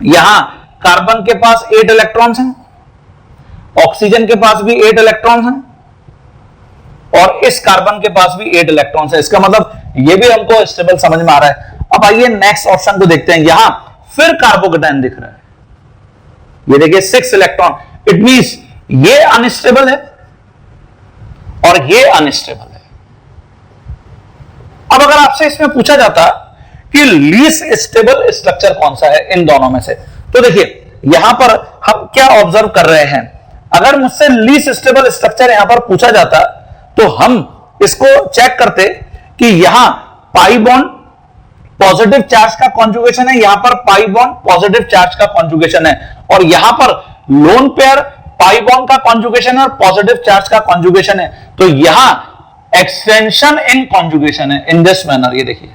यहां कार्बन के पास 8 इलेक्ट्रॉन्स हैं, ऑक्सीजन के पास भी 8 इलेक्ट्रॉन्स हैं, और इस कार्बन के पास भी 8 इलेक्ट्रॉन्स है। इसका मतलब ये भी हमको स्टेबल समझ में आ रहा है। अब आइए नेक्स्ट ऑप्शन को देखते हैं। यहां फिर कार्बोकेटाइन दिख रहा है, ये देखिए 6 इलेक्ट्रॉन, इट मींस ये अनस्टेबल है और ये अनस्टेबल है। अब अगर आपसे इसमें पूछा जाता कि लीस्ट स्टेबल स्ट्रक्चर कौन सा है इन दोनों में से, तो देखिए यहां पर हम क्या ऑब्जर्व कर रहे हैं। अगर मुझसे लीस्ट स्टेबल स्ट्रक्चर यहां पर पूछा जाता तो हम इसको चेक करते कि यहां पाई बॉन्ड पॉजिटिव चार्ज का कॉन्जुगेशन है, यहां पर पाई बॉन्ड पॉजिटिव चार्ज का कॉन्जुगेशन है, और यहां पर लोन पेयर पाई बॉन्ड का कॉन्जुगेशन है और पॉजिटिव चार्ज का कॉन्जुगेशन है। तो यहां एक्सटेंशन इन कॉन्जुगेशन है इन दिस मैनर। ये देखिए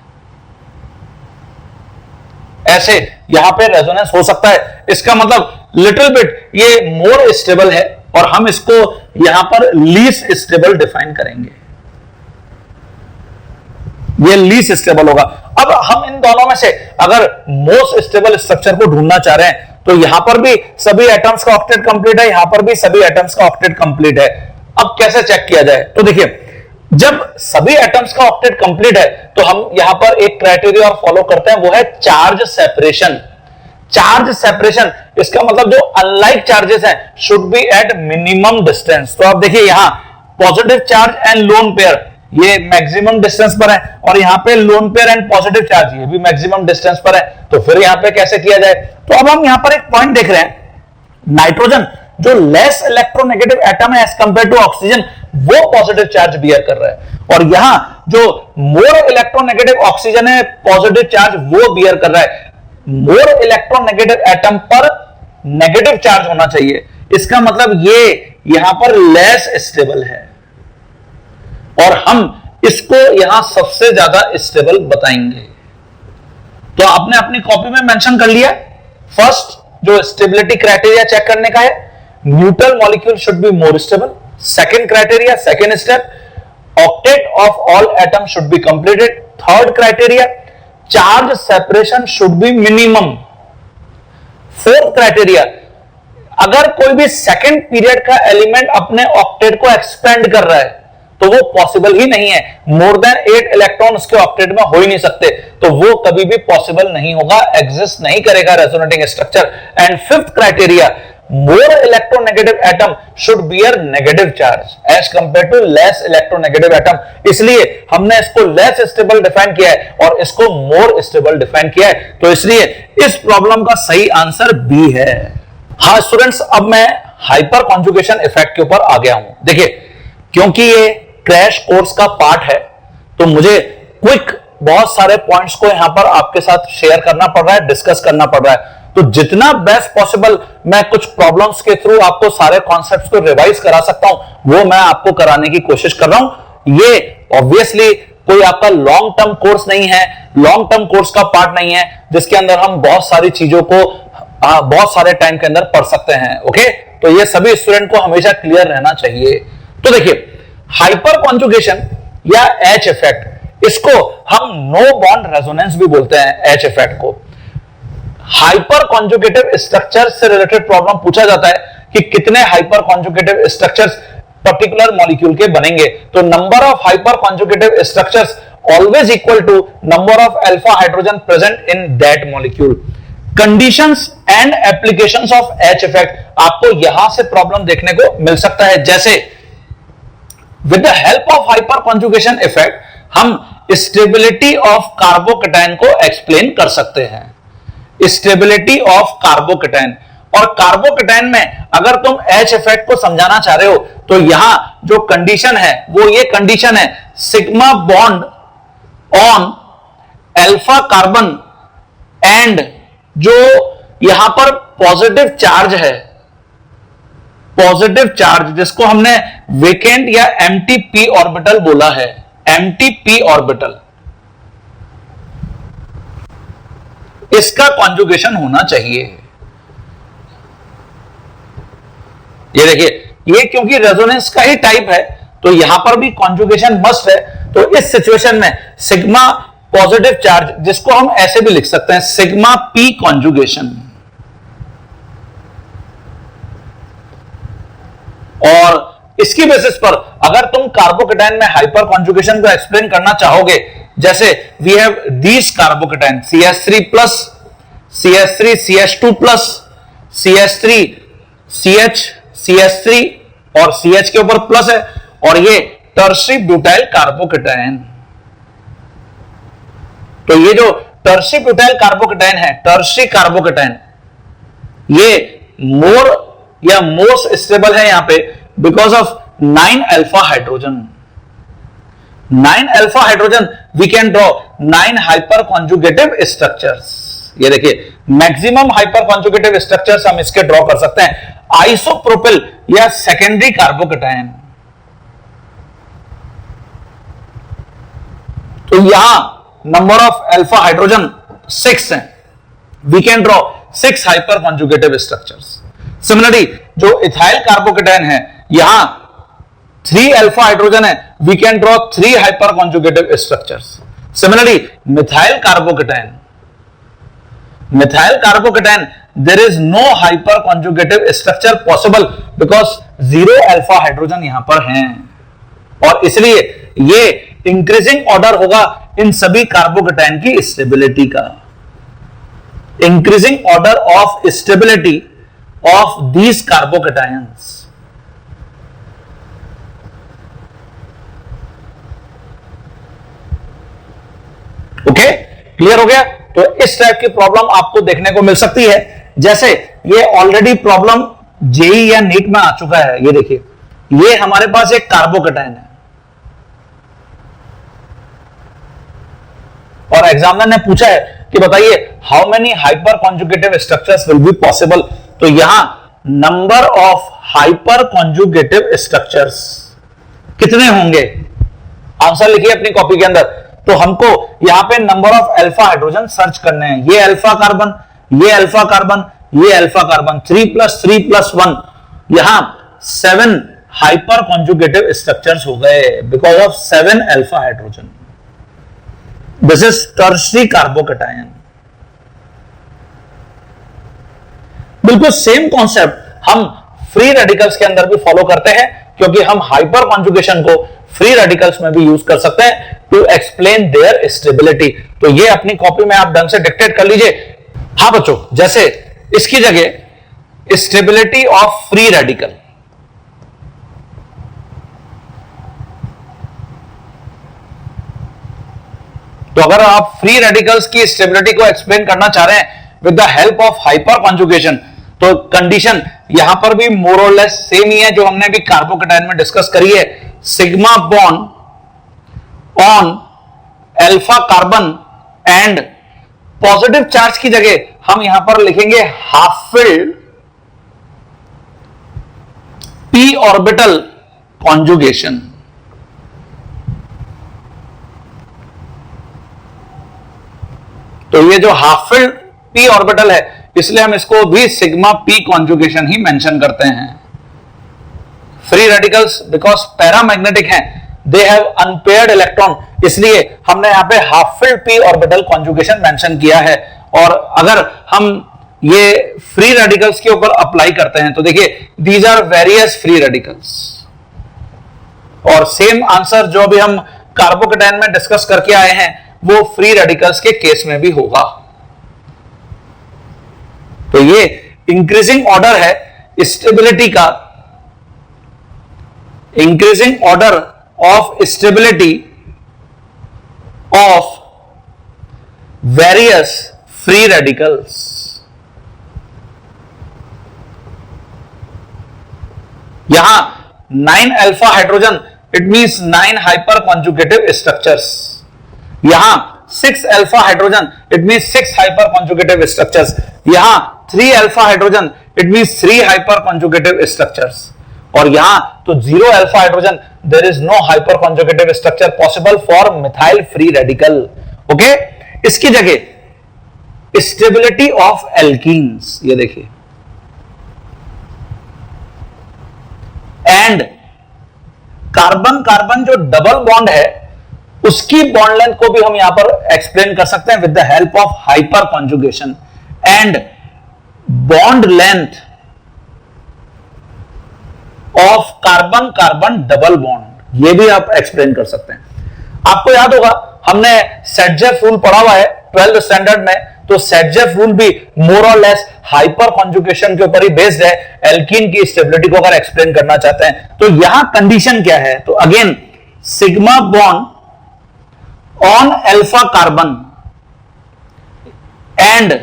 ऐसे यहां पे रेजोनेंस हो सकता है। इसका मतलब लिटिल बिट ये मोर स्टेबल है, और हम इसको यहां पर लीस्ट स्टेबल डिफाइन करेंगे, ये लीस्ट स्टेबल होगा। अब हम इन दोनों में से अगर मोस्ट स्टेबल स्ट्रक्चर को ढूंढना चाह रहे हैं तो यहां पर भी सभी एटम्स का ऑक्टेट कंप्लीट है, यहां पर भी सभी एटम्स का ऑक्टेट कंप्लीट है। अब कैसे चेक किया जाए, तो देखिए जब सभी एटम्स का ऑक्टेट कंप्लीट है तो हम यहां पर एक क्राइटेरिया और फॉलो करते हैं, वो है चार्ज सेपरेशन। चार्ज सेपरेशन इसका मतलब जो अनलाइक चार्जेस हैं should be at minimum distance. तो आप देखिए यहां positive charge and lone pair ये मैक्सिमम डिस्टेंस पर है, और यहां पे lone pair and positive charge ये भी मैक्सिमम डिस्टेंस पर है। तो फिर यहां पे कैसे किया जाए, तो अब हम यहां पर एक पॉइंट देख रहे हैं, नाइट्रोजन जो लेस इलेक्ट्रोनेगेटिव एटम है एज कंपेयर टू ऑक्सीजन, वो पॉजिटिव चार्ज बियर कर रहा है, और यहां जो मोर इलेक्ट्रोनेगेटिव ऑक्सीजन है पॉजिटिव चार्ज वो बियर कर रहा है। मोर इलेक्ट्रोनेगेटिव एटम पर नेगेटिव चार्ज होना चाहिए, इसका मतलब ये यहां पर लेस स्टेबल है, और हम इसको यहां सबसे ज्यादा स्टेबल बताएंगे। तो आपने अपनी कॉपी में मेंशन कर लिया, फर्स्ट जो स्टेबिलिटी क्राइटेरिया चेक करने का है, neutral molecule should be more stable. Second criteria, second step, octet of all atom should be completed. Third criteria, charge separation should be minimum. Fourth criteria, अगर कोई भी second period का element अपने octet को expand कर रहा है तो वो पॉसिबल ही नहीं है, मोर देन 8 इलेक्ट्रॉन उसके ऑक्टेट में हो ही नहीं सकते, तो वो कभी भी पॉसिबल नहीं होगा, एग्जिस्ट नहीं करेगा resonating structure. And fifth criteria, more electronegative atom should bear negative charge as compared to less electronegative atom। इसलिए हमने इसको less stable डिफाइन किया है और इसको more stable डिफाइन किया है, तो इसलिए इस प्रॉब्लम का सही आंसर बी है। हाँ स्टूडेंट्स, अब मैं हाइपर कॉन्जुगेशन इफेक्ट के ऊपर आ गया हूं। देखिए, क्योंकि ये क्रैश कोर्स का पार्ट है तो मुझे क्विक बहुत सारे पॉइंट्स को यहां पर आपके साथ शेयर करना पड़ रहा है, डिस्कस करना पड़ रहा है। तो जितना बेस्ट पॉसिबल मैं कुछ प्रॉब्लम्स के थ्रू आपको सारे कॉन्सेप्ट्स को रिवाइज करा सकता हूं वो मैं आपको कराने की कोशिश कर रहा हूं। ये ऑब्वियसली कोई आपका लॉन्ग टर्म कोर्स नहीं है, लॉन्ग टर्म कोर्स का पार्ट नहीं है जिसके अंदर हम बहुत सारी चीजों को बहुत सारे टाइम के अंदर पढ़ सकते हैं। ओके, तो ये सभी स्टूडेंट को हमेशा क्लियर रहना चाहिए। तो देखिए, हाइपर कॉन्जुगेशन या एच इफेक्ट, इसको हम नो बॉन्ड रेजोनेंस भी बोलते हैं। एच इफेक्ट को हाइपर कॉन्जुगेटिव स्ट्रक्चर से रिलेटेड प्रॉब्लम पूछा जाता है कि कितने hyper conjugative structures particular molecule के बनेंगे, तो number of hyper conjugative structures always equal to number of alpha hydrogen present in that molecule. Conditions and applications of H effect आपको यहां से प्रॉब्लम देखने को मिल सकता है। जैसे with the help of hyper conjugation effect हम स्टेबिलिटी ऑफ कार्बोकेटायन को एक्सप्लेन कर सकते हैं। स्टेबिलिटी ऑफ कार्बोकेटायन, और कार्बोकेटायन में अगर तुम एच इफेक्ट को समझाना चाह रहे हो तो यहां जो कंडीशन है वो ये कंडीशन है, sigma bond on alpha carbon and जो यहां पर पॉजिटिव चार्ज है, पॉजिटिव चार्ज जिसको हमने वेकेंट या एम्प्टी पी ऑर्बिटल बोला है, एम्प्टी पी ऑर्बिटल, इसका कॉन्जुगेशन होना चाहिए। ये देखिए, ये क्योंकि रेजोनेंस का ही टाइप है तो यहां पर भी कॉन्जुगेशन मस्ट है। तो इस सिचुएशन में सिग्मा पॉजिटिव चार्ज, जिसको हम ऐसे भी लिख सकते हैं सिग्मा पी कॉन्जुगेशन, और इसकी बेसिस पर अगर तुम कार्बोकेटायन में हाइपर कॉन्जुगेशन को एक्सप्लेन करना चाहोगे, जैसे we have these carbocation CH3 plus, CH3 CH2 plus, CH3 CH CH3 और CH के ऊपर प्लस है, और ये टर्शरी ब्यूटाइल कार्बोकेटायन। तो ये जो टर्शरी ब्यूटाइल कार्बोकेटायन है, टर्शरी कार्बोकेटायन, ये मोर या मोस्ट स्टेबल है यहां पे because of 9 alpha hydrogen. 9 alpha hydrogen we can draw 9 hyper conjugative structures. ये देखिए, मैक्सिमम हाइपर कॉन्जुगेटिव स्ट्रक्चर्स हम इसके ड्रॉ कर सकते हैं। आइसोप्रोपिल या सेकेंडरी कार्बोकेटायन, तो यहां नंबर ऑफ अल्फा हाइड्रोजन 6 है, we can draw 6 hyper conjugative structures. Similarly जो इथाइल कार्बोकेटायन है, यहां 3 अल्फा हाइड्रोजन है, we can draw 3 hyper conjugative structures. Similarly methyl carbocation, methyl carbocation there is no hyperconjugative structure possible because 0 alpha hydrogen यहां पर हैं, और इसलिए ये इंक्रीजिंग ऑर्डर होगा इन सभी कार्बोकेटायन की स्टेबिलिटी का, increasing order of stability of these carbocations. Okay, clear हो गया? तो इस टाइप की प्रॉब्लम आपको देखने को मिल सकती है। जैसे ये ऑलरेडी प्रॉब्लम जेई या नीट में आ चुका है। ये देखिए, ये हमारे पास एक कार्बोकेटायन है और एग्जामिनर ने पूछा है कि बताइए how many hyper conjugative structures will be possible. तो यहां number of hyper conjugative structures कितने होंगे, आंसर लिखिए अपनी कॉपी के अंदर। तो हमको यहां पे number of alpha hydrogen search करने हैं। ये अल्फा कार्बन, ये अल्फा कार्बन, ये अल्फा कार्बन 3+3+1, यहां 7 हाइपर कॉन्जुगेटिव स्ट्रक्चर्स हो गए because of 7 alpha hydrogen. This is tertiary carbocation. बिल्कुल सेम कॉन्सेप्ट हम फ्री रेडिकल्स के अंदर भी फॉलो करते हैं, क्योंकि हम हाइपर कॉन्जुगेशन को फ्री रेडिकल्स में भी यूज कर सकते हैं टू एक्सप्लेन देयर स्टेबिलिटी। तो ये अपनी कॉपी में आप ढंग से डिक्टेट कर लीजिए। हाँ बच्चों, जैसे इसकी जगह स्टेबिलिटी ऑफ फ्री रेडिकल, तो अगर आप फ्री रेडिकल्स की स्टेबिलिटी को एक्सप्लेन करना चाह रहे हैं with the help of hyperconjugation, तो कंडीशन यहां पर भी मोर और लेस सेम ही है जो हमने भी कार्बोकैटायन में डिस्कस करी है। Sigma bond on alpha carbon and positive charge की जगह हम यहां पर लिखेंगे half filled P orbital conjugation. तो ये जो हाफ फिल्ड पी ऑर्बिटल है, इसलिए हम इसको भी सिग्मा पी कॉन्जुगेशन ही मेंशन करते हैं। फ्री रेडिकल्स बिकॉज पैरामैग्नेटिक हैं, दे हैव अनपेयर्ड इलेक्ट्रॉन, इसलिए हमने यहां पे half filled P orbital conjugation mention किया है। और अगर हम ये फ्री रेडिकल्स के ऊपर अप्लाई करते हैं तो देखिए these are various free radicals, और सेम आंसर जो भी हम कार्बोकैटायन में डिस्कस करके आए हैं वो फ्री रेडिकल्स के केस में भी होगा। तो ये इंक्रीजिंग ऑर्डर है स्टेबिलिटी का, increasing order of stability of various free radicals. यहां 9 alpha hydrogen, it means 9 hyper conjugative structures. यहां 6 alpha hydrogen, it means 6 hyper conjugative structures. यहां 3 alpha hydrogen, it means 3 hyper conjugative structures. और यहां तो 0 alpha hydrogen, there is no hyperconjugative structure possible for methyl free radical. Okay, इसकी जगह stability of alkenes, ये देखिए, and carbon carbon जो double bond है उसकी बॉन्ड लेंथ को भी हम यहां पर एक्सप्लेन कर सकते हैं with the help of hyper conjugation. And bond length of carbon carbon double bond, ये भी आप एक्सप्लेन कर सकते हैं। आपको याद होगा हमने सेटजेफ रूल पढ़ा हुआ है 12th स्टैंडर्ड में, तो सेटजेफ रूल भी मोर और लेस हाइपर कॉन्जुगेशन के ऊपर ही बेस्ड है। एल्कीन की स्टेबिलिटी को अगर एक्सप्लेन करना चाहते हैं तो यहां कंडीशन क्या है, तो again sigma bond on alpha carbon and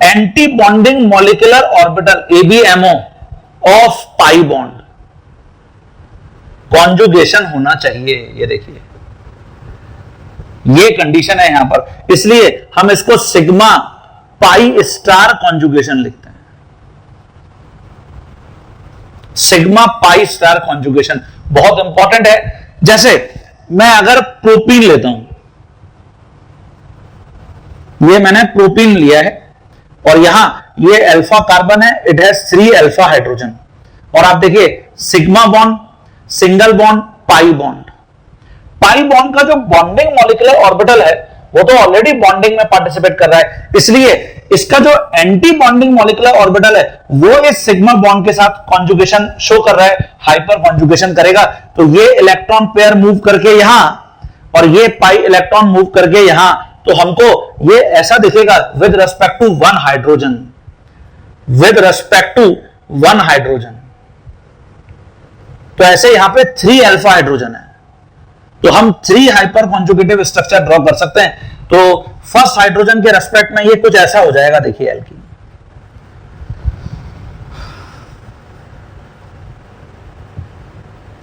anti-bonding molecular orbital ABMO of pi bond conjugation होना चाहिए। ये देखिए ये कंडीशन है यहां पर, इसलिए हम इसको सिग्मा पाई स्टार कॉन्जुगेशन लिखते हैं। सिग्मा पाई स्टार कॉन्जुगेशन बहुत इंपॉर्टेंट है। जैसे मैं अगर प्रोपीन लेता हूं, ये मैंने प्रोपीन लिया है और यहां ये अल्फा कार्बन है, इट हैज 3 अल्फा हाइड्रोजन, और आप देखिए sigma bond, single bond, pi bond. Pi bond का जो बॉन्डिंग मॉलिक्यूलर ऑर्बिटल है वो तो ऑलरेडी बॉन्डिंग में पार्टिसिपेट कर रहा है, इसलिए इसका जो एंटी बॉन्डिंग मॉलिक्यूलर ऑर्बिटल है वो इस सिग्मा बॉन्ड के साथ कॉन्जुगेशन शो कर रहा है, हाइपर कॉन्जुगेशन करेगा। तो ये इलेक्ट्रॉन पेयर मूव करके यहां और ये पाई इलेक्ट्रॉन मूव करके यहां, तो हमको ये ऐसा दिखेगा with respect to 1 hydrogen, with respect to 1 hydrogen. तो ऐसे यहां पे 3 अल्फा हाइड्रोजन है, तो हम 3 हाइपर कॉन्जुगेटिव स्ट्रक्चर ड्रॉ कर सकते हैं। तो फर्स्ट हाइड्रोजन के रेस्पेक्ट में ये कुछ ऐसा हो जाएगा, देखिए एल्कीन।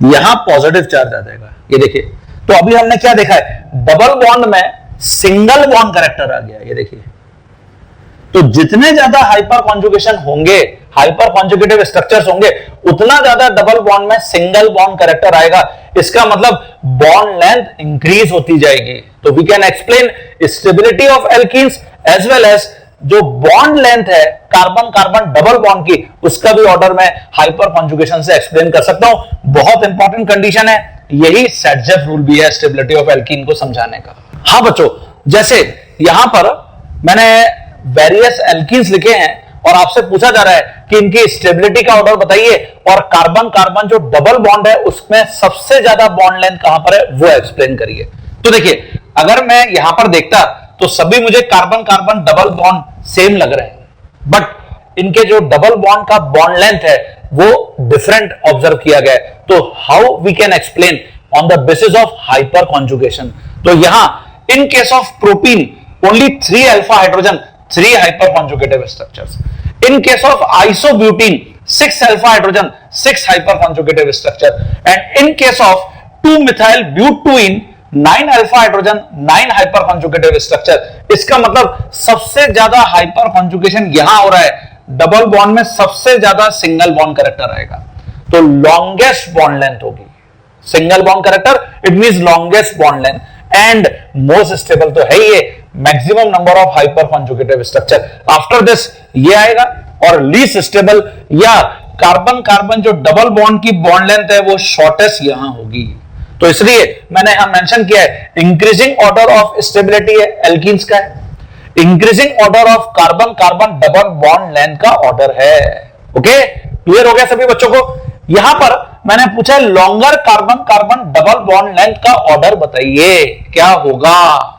यहां पॉजिटिव चार्ज आ जाएगा, ये देखिए। तो अभी हमने क्या देखा है, डबल बॉन्ड में सिंगल बॉन्ड कैरेक्टर आ गया, ये देखिए। तो जितने ज्यादा हाइपर कॉन्जुगेशन होंगे, हाइपर कॉन्जुगेटिव स्ट्रक्चर्स होंगे, उतना ज्यादा डबल बॉन्ड में सिंगल बॉन्ड कैरेक्टर आएगा। इसका मतलब बॉन्ड लेंथ इंक्रीज होती जाएगी। तो we can explain stability of alkenes as well as जो बॉन्ड लेंथ है कार्बन कार्बन डबल बॉन्ड की, उसका भी ऑर्डर मैं हाइपर कॉन्जुगेशन से एक्सप्लेन कर सकता हूं। बहुत इंपॉर्टेंट कंडीशन है, यही सेटजेफ रूल भी है स्टेबिलिटी ऑफ एल्कीन को समझाने का। हाँ बच्चों, जैसे यहां पर मैंने वेरियस एल्कीन्स लिखे हैं और आपसे पूछा जा रहा है कि इनकी स्टेबिलिटी का ऑर्डर बताइए, और कार्बन कार्बन जो डबल बॉन्ड है उसमें सबसे ज्यादा बॉन्ड लेंथ कहां पर है वो एक्सप्लेन करिए। तो देखिए, अगर मैं यहां पर देखता तो सभी मुझे carbon carbon double bond same लग रहे हैं, बट इनके जो डबल बॉन्ड का बॉन्ड लेंथ है वो डिफरेंट ऑब्जर्व किया गया है। तो how we can explain on the basis of hyperconjugation. तो यहां in case of propene only 3 alpha hydrogen 3 hyper conjugative structures, in case of isobutene 6 alpha hydrogen 6 hyperconjugative structure, and in case of 2-methyl butene 9 alpha hydrogen 9 hyperconjugative structure। इसका मतलब सबसे ज्यादा hyper conjugation यहां हो रहा है, डबल बॉन्ड में सबसे ज्यादा सिंगल बॉन्ड कैरेक्टर आएगा, तो लॉन्गेस्ट बॉन्ड लेंथ होगी single bond character, it means longest bond length, and most stable तो है ये, maximum number of hyperconjugative structure. After this ये आएगा, और लीस्ट स्टेबल या कार्बन कार्बन जो डबल बॉन्ड की बॉन्ड लेंथ है वो शॉर्टेस्ट यहां होगी। तो इसलिए मैंने यहां मेंशन किया है इंक्रीजिंग ऑर्डर ऑफ स्टेबिलिटी है एल्कीन्स का है, increasing order of carbon carbon double bond length का ऑर्डर है। ओके, क्लियर हो गया सभी बच्चों को। यहां पर मैंने पूछा longer carbon carbon double bond length का ऑर्डर बताइए क्या होगा,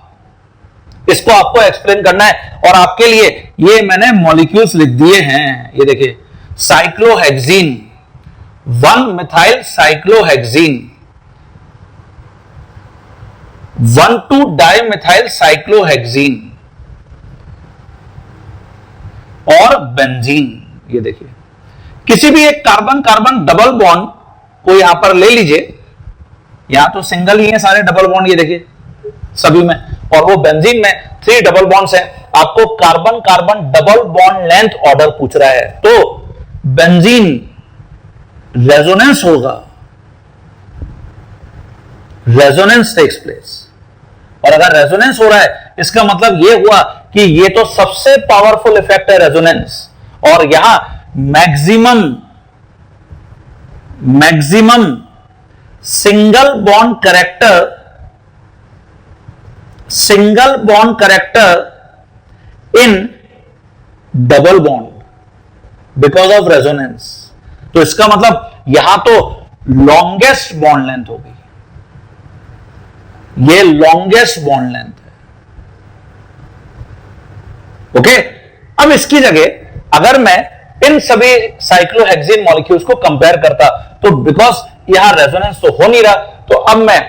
इसको आपको एक्सप्लेन करना है, और आपके लिए ये मैंने मॉलिक्यूल्स लिख दिए हैं। ये देखिए, cyclohexene 1 methyl cyclohexene 1,2 dimethyl cyclohexene और बेंजीन। ये देखिए, किसी भी एक कार्बन कार्बन डबल बॉन्ड को यहां पर ले लीजिए, यहां तो सिंगल ही है सारे डबल बॉन्ड, ये देखिए सभी में, और वो बेंजीन में 3 डबल बॉन्ड्स हैं। आपको carbon carbon double bond length order पूछ रहा है, तो बेंजीन रेजोनेंस होगा, रेजोनेंस टेक्स प्लेस, और अगर रेजोनेंस हो रहा है इसका मतलब यह हुआ कि ये तो सबसे पावरफुल इफेक्ट है रेजोनेंस, और यहां maximum single bond character in double bond because of resonance. तो इसका मतलब यहां तो लॉन्गेस्ट बॉन्ड लेंथ होगी, ये लॉन्गेस्ट बॉन्ड लेंथ है। ओके, अब इसकी जगह अगर मैं इन सभी साइक्लोहेक्सीन मॉलिक्यूल्स को कंपेयर करता, तो बिकॉज यहां रेजोनेंस तो हो नहीं रहा, तो अब मैं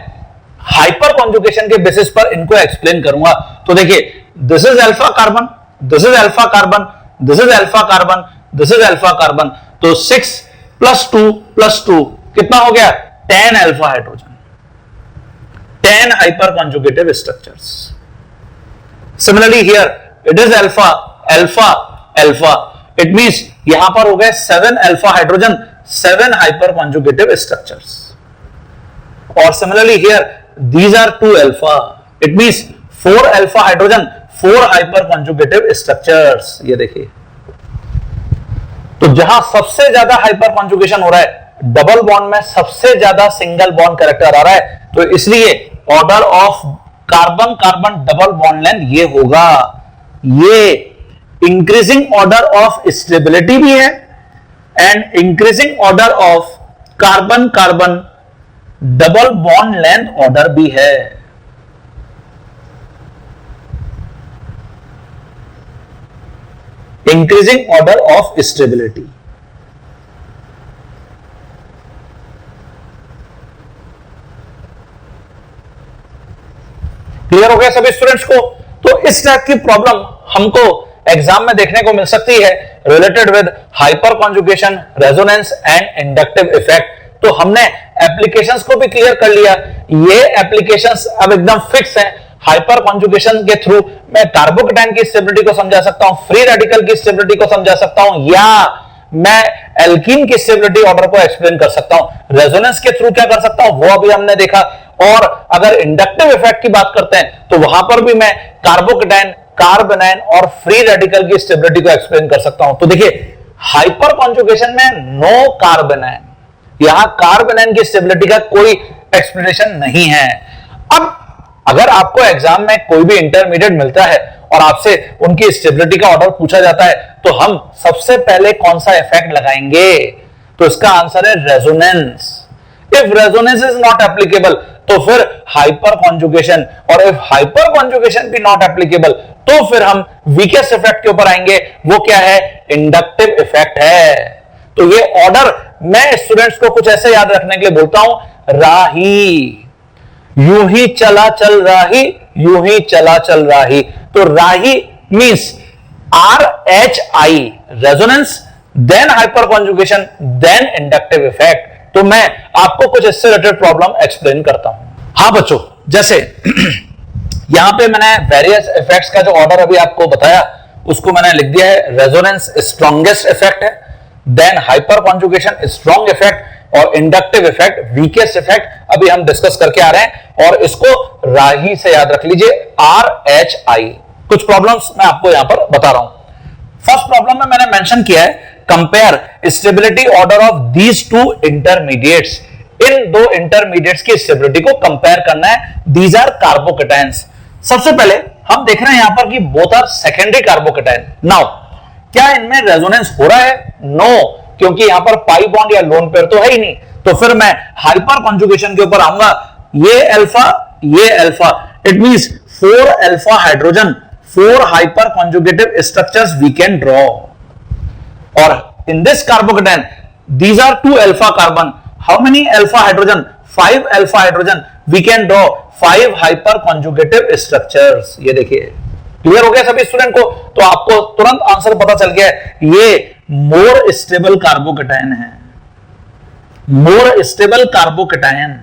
हाइपर कॉन्जुगेशन के बेसिस पर इनको एक्सप्लेन करूंगा। तो देखिए, this is alpha carbon, this is alpha carbon, this is alpha carbon, this is alpha carbon, तो 6 + 2 + 2 कितना हो गया, 10 alpha hydrogen, 10 hyper conjugative structures. Similarly here it is alpha alpha alpha, it means यहां पर हो गए 7 alpha hydrogen, 7 hyper conjugative structures. और similarly here these are 2 alpha, it means 4 alpha hydrogen, 4 hyper conjugative structures। ये देखिए, तो जहां सबसे ज्यादा हाइपर कॉन्जुगेशन हो रहा है, डबल बॉन्ड में सबसे ज्यादा सिंगल बॉन्ड कैरेक्टर आ रहा है, तो इसलिए order of carbon carbon double bond length ये होगा, ये इंक्रीजिंग ऑर्डर ऑफ स्टेबिलिटी भी है and increasing order of carbon carbon double bond length order भी है। Increasing order of stability. Clear हो गया सभी स्टूडेंट्स को। तो इस टाइप की प्रॉब्लम हमको एग्जाम में देखने को मिल सकती है related with hyper conjugation, resonance and inductive effect. तो हमने एप्लीकेशंस को भी क्लियर कर लिया, ये एप्लीकेशंस अब एकदम फिक्स हैं। हाइपर कॉन्जुगेशन के थ्रू मैं कार्बोकेटाइन की स्टेबिलिटी को समझा सकता हूं, फ्री रेडिकल की स्टेबिलिटी को समझा सकता हूं, या मैं एल्कीन की स्टेबिलिटी ऑर्डर को एक्सप्लेन कर सकता हूं। रेजोनेंस के थ्रू क्या कर सकता हूं वो अभी हमने देखा। और अगर इंडक्टिव इफेक्ट की बात करते हैं तो वहां पर भी मैं कार्बोकेटाइन, कार्बोनाइन और फ्री रेडिकल की स्टेबिलिटी को एक्सप्लेन कर सकता हूं। तो देखिए हाइपर कॉन्जुगेशन में नो कार्बोनाइन, यहां कार्बोनाइन की स्टेबिलिटी का कोई एक्सप्लेनेशन नहीं है। अब अगर आपको एग्जाम में कोई भी इंटरमीडिएट मिलता है और आपसे उनकी स्टेबिलिटी का ऑर्डर पूछा जाता है तो हम सबसे पहले कौन सा इफेक्ट लगाएंगे? तो इसका आंसर है resonance. If resonance is not applicable तो फिर हाइपर कॉन्जुगेशन, और इफ हाइपर कॉन्जुगेशन भी नॉट एप्लीकेबल तो फिर हम वीकेस्ट इफेक्ट के ऊपर आएंगे। वो क्या है? इंडक्टिव इफेक्ट है। तो ये ऑर्डर मैं स्टूडेंट्स को कुछ ऐसे याद रखने के लिए बोलता हूं, राही, यूं ही चला चल राही, यूं ही चला चल राही। तो राही means RHI resonance, then hyper conjugation, then inductive effect. तो मैं आपको कुछ इससे रिलेटेड प्रॉब्लम एक्सप्लेन करता हूं। हां बच्चों, जैसे यहां पे मैंने वेरियस इफेक्ट्स का जो ऑर्डर अभी आपको बताया उसको मैंने लिख दिया है। रेजोनेंस स्ट्रॉन्गेस्ट इफेक्ट है, then hyper conjugation strong effect, और इंडक्टिव इफेक्ट वीकेस्ट इफेक्ट अभी हम डिस्कस करके आ रहे हैं। और इसको राही से याद रख लीजिए, RHI। कुछ प्रॉब्लम्स मैं आपको यहां पर बता रहा हूं। फर्स्ट प्रॉब्लम में मैंने मेंशन किया है compare stability order of these two intermediates. इन दो इंटरमीडिएट्स की स्टेबिलिटी को कंपेयर करना है। These are carbocations. सबसे पहले हम देख रहे हैं यहां पर कि both are secondary carbocation. Now क्या इनमें रेजोनेंस हो रहा है? नो, क्योंकि यहां पर पाई बॉन्ड या लोन पेयर तो है ही नहीं। तो फिर मैं हाइपर कॉन्जुगेशन के ऊपर आऊंगा। ये अल्फा, ये alpha, it means 4 alpha hydrogen, 4 hyper conjugative structures we can draw. और in this carbocation these are 2 alpha carbon, how many alpha hydrogen? 5 alpha hydrogen, we can draw 5 hyper conjugative structures। ये देखिए clear हो गया सभी student को? तो आपको तुरंत आंसर पता चल गया, ये मोर स्टेबल कार्बोकेटायन है, मोर स्टेबल कार्बोकेटायन,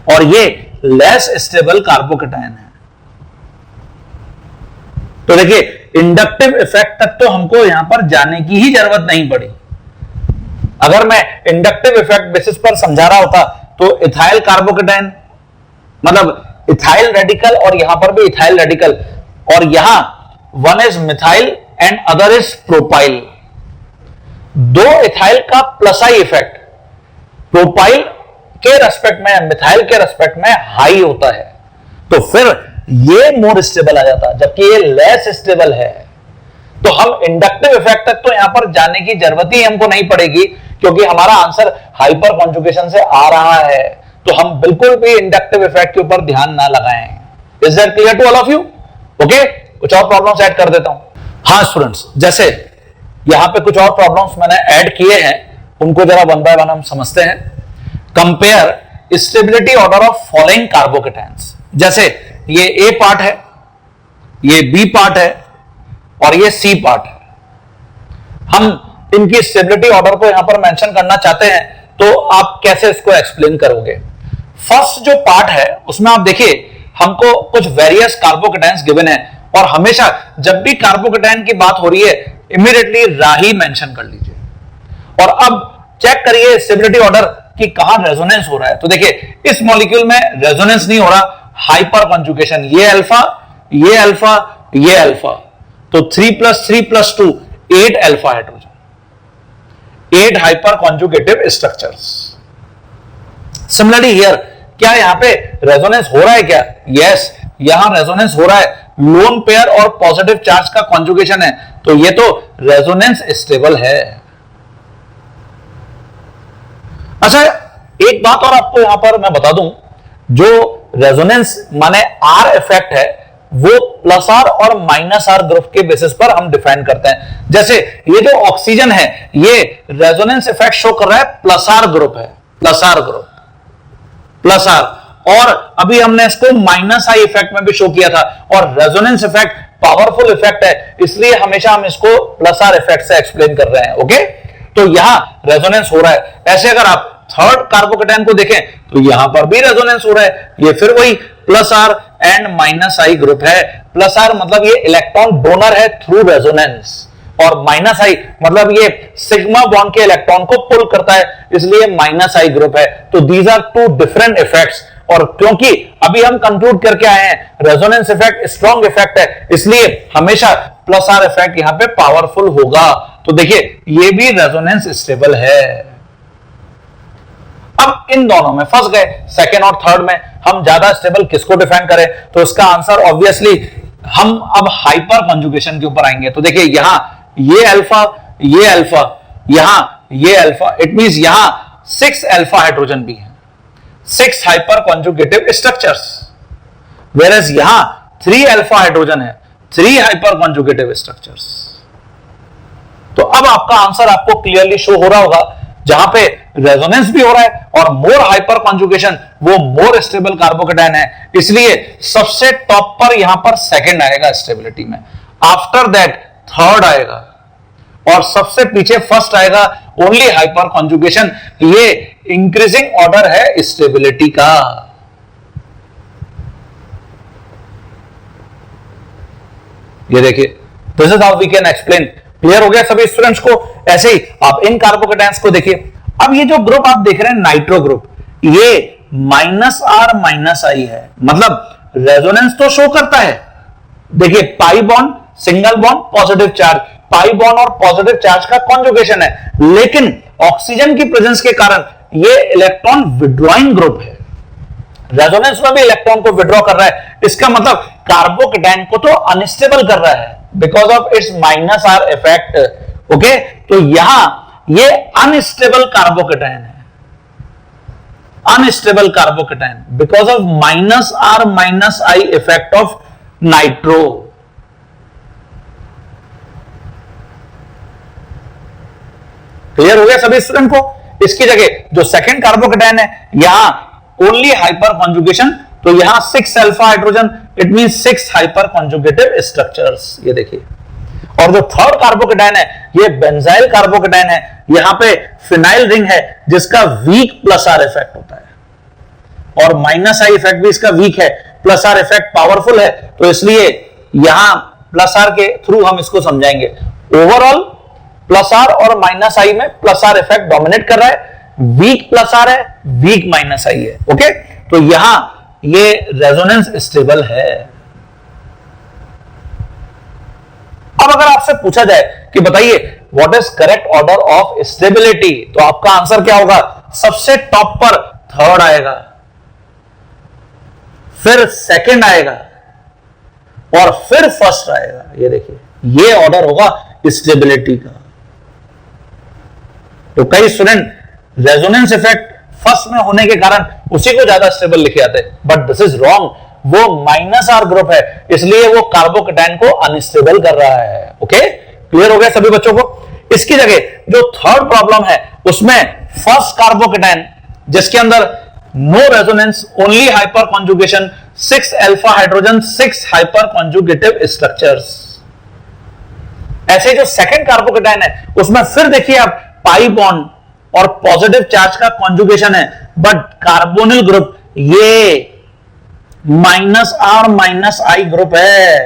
और ये लेस स्टेबल कार्बोकेटायन है। तो देखिए इंडक्टिव इफेक्ट तक तो हमको यहां पर जाने की ही जरूरत नहीं पड़ी। अगर मैं इंडक्टिव इफेक्ट बेसिस पर समझा रहा होता तो इथाइल कार्बोकेटायन, मतलब इथाइल रेडिकल, और यहां पर भी इथाइल रेडिकल, और यहां one is methyl and other is propyl. दो इथाइल का प्लस आई इफेक्ट प्रोपाइल के रेस्पेक्ट में, मिथाइल के रेस्पेक्ट में हाई होता है। तो फिर ये मोर स्टेबल आ जाता, जबकि ये लेस स्टेबल है। तो हम इंडक्टिव इफेक्ट तक तो यहां पर जाने की जरूरत ही हमको नहीं पड़ेगी, क्योंकि हमारा आंसर हाइपर कॉन्जुगेशन से आ रहा है। तो हम बिल्कुल भी इंडक्टिव इफेक्ट के ऊपर ध्यान ना लगाएं। Is that clear to all of you? Okay, कुछ और प्रॉब्लम्स ऐड कर देता हूं। हाँ स्टूडेंट्स, जैसे यहां पे कुछ और प्रॉब्लम्स मैंने ऐड किए हैं, उनको जरा वन बाय वन हम समझते हैं। Compare stability order of following carbocations. जैसे ये ए पार्ट है, ये बी पार्ट है, और ये सी पार्ट है। हम इनकी स्टेबिलिटी ऑर्डर को यहां पर मेंशन करना चाहते हैं, तो आप कैसे इसको एक्सप्लेन करोगे? फर्स्ट जो पार्ट है उसमें आप देखिए हमको कुछ वेरियस कार्बोकेटायंस गिवन है, और हमेशा जब भी कार्बोकेटायन की बात हो रही है इमीडिएटली राही मेंशन कर लीजिए। और अब चेक करिए स्टेबिलिटी ऑर्डर कि कहां रेजोनेंस हो रहा है। तो देखिए इस मॉलिक्यूल में रेजोनेंस नहीं हो रहा, हाइपर कॉन्जुगेशन, ये अल्फा, ये अल्फा, ये अल्फा, तो 3 + 3 + 2 8 alpha hydrogen, 8 hyper conjugative structures. Similarly here, क्या यहां पे रेजोनेंस हो रहा है क्या? यस, यहां रेजोनेंस हो रहा है। लोन पेयर और पॉजिटिव चार्ज का कॉन्जुगेशन है, तो ये तो रेजोनेंस स्टेबल है। अच्छा, एक बात और आपको यहां पर मैं बता दूं, जो रेजोनेंस माने आर इफेक्ट है वो +R और -R ग्रुप के बेसिस पर हम डिफाइन करते हैं। जैसे ये जो ऑक्सीजन है ये रेजोनेंस इफेक्ट शो कर रहा है +R ग्रुप है, +R ग्रुप, +R, और अभी हमने इसको -I इफेक्ट में भी शो किया था। और रेजोनेंस इफेक्ट पावरफुल इफेक्ट है, इसलिए हमेशा हम इसको +R इफेक्ट से एक्सप्लेन कर रहे हैं। ओके, तो यहां रेजोनेंस हो रहा है। ऐसे अगर आप थर्ड कार्बोकेटायन को देखें तो यहां पर भी रेजोनेंस हो रहा है, ये फिर वही +R एंड -I ग्रुप है। +R मतलब ये इलेक्ट्रॉन डोनर है थ्रू रेजोनेंस, और -I मतलब ये सिग्मा बॉन्ड के इलेक्ट्रॉन को पुल करता है, इसलिए -I ग्रुप है। तो these are two different effects, और क्योंकि अभी हम कंक्लूड करके आए हैं रेजोनेंस इफेक्ट स्ट्रॉन्ग इफेक्ट है, इसलिए हमेशा प्लस आर इफेक्ट यहां पे पावरफुल होगा। तो देखिए ये भी रेजोनेंस स्टेबल है। अब इन दोनों में फंस गए, सेकेंड और थर्ड में हम ज्यादा स्टेबल किसको डिफाइन करें? तो इसका आंसर ऑब्वियसली हम अब हाइपर कंजुगेशन के ऊपर आएंगे। तो देखिए यहां ये अल्फा, यहां ये अल्फा, इट मींस यहां 6 अल्फा हाइड्रोजन भी है, 6 हाइपर कंजुगेटिव स्ट्रक्चर्स, वेयरएज यहां 3 अल्फा हाइड्रोजन है, 3 हाइपर कंजुगेटिव स्ट्रक्चर्स। तो अब आपका आंसर आपको क्लियरली शो हो रहा होगा, जहां पे रेजोनेंस भी हो रहा है और मोर हाइपर कॉन्जुगेशन, वो मोर स्टेबल कार्बोकेटाइन है, इसलिए सबसे टॉप पर यहां पर सेकंड आएगा स्टेबिलिटी में, आफ्टर दैट थर्ड आएगा और सबसे पीछे फर्स्ट आएगा ओनली हाइपर कॉन्जुगेशन। ये इंक्रीजिंग ऑर्डर है स्टेबिलिटी का। ये देखिए this is how we can explain. Clear हो गया सभी स्टूडेंट्स को? ऐसे ही आप इन कार्बोकेटाइंस को देखिए। अब ये जो ग्रुप आप देख रहे हैं नाइट्रो ग्रुप, ये -R-I है, मतलब रेजोनेंस तो शो करता है। देखिए pi bond, single bond, positive charge, पाई बॉन्ड और पॉजिटिव चार्ज का कॉन्जुगेशन है, लेकिन ऑक्सीजन की प्रेजेंस के कारण ये इलेक्ट्रॉन विड्रॉइंग ग्रुप है। रेजोनेंस में भी इलेक्ट्रॉन को विड्रॉ कर रहा है, इसका मतलब कार्बोकेटाइन को तो अनस्टेबल कर रहा है because of its -R effect. Okay, तो यहां ये अनस्टेबल कार्बोकेटाइन है, unstable carbocation because of -R-I effect of nitro. Clear हो गया सभी स्टूडेंट को? इसकी जगह जो सेकंड कार्बोकेटाइन है, यहां ओनली हाइपर कॉन्जुगेशन, तो यहां 6 alpha hydrogen, it mean 6 hyper conjugative structures. ये देखिए, और जो थर्ड कार्बोकेटाइन है ये बेंजाइल कार्बोकेटाइन है, यहां पे फिनाइल रिंग है जिसका वीक प्लस आर इफेक्ट होता है और -I इफेक्ट भी इसका वीक है, प्लस आर इफेक्ट पावरफुल है, तो इसलिए यहां प्लस आर के थ्रू हम इसको समझाएंगे। ओवरऑल प्लस आर और -I में प्लस आर इफेक्ट डोमिनेट कर रहा है, वीक प्लस आर है, वीक -I है। ओके, तो यहां ये रेजोनेंस स्टेबल है। अब अगर आपसे पूछा जाए कि बताइए what is correct order of stability, तो आपका आंसर क्या होगा? सबसे टॉप पर थर्ड आएगा, फिर सेकंड आएगा और फिर फर्स्ट आएगा। ये देखिए, ये ऑर्डर होगा स्टेबिलिटी का। तो कई स्टूडेंट रेजोनेंस इफेक्ट फर्स्ट में होने के कारण उसी को ज्यादा स्टेबल लिखे आते हैं, बट दिस इज रॉन्ग। वो -R ग्रुप है, इसलिए वो कार्बोकेटाइन को अनस्टेबल कर रहा है। ओके, क्लियर हो गया सभी बच्चों को? इसकी जगह जो थर्ड प्रॉब्लम है उसमें फर्स्ट कार्बोकेटाइन जिसके अंदर no resonance, only hyperconjugation, 6 alpha hydrogen, 6 hyper conjugative structures. ऐसे जो सेकंड कार्बोकेटाइन है उसमें फिर देखिए आप पाई बॉन्ड और पॉजिटिव चार्ज का कॉन्जुगेशन है, बट कार्बोनिल ग्रुप ये -R-I ग्रुप है,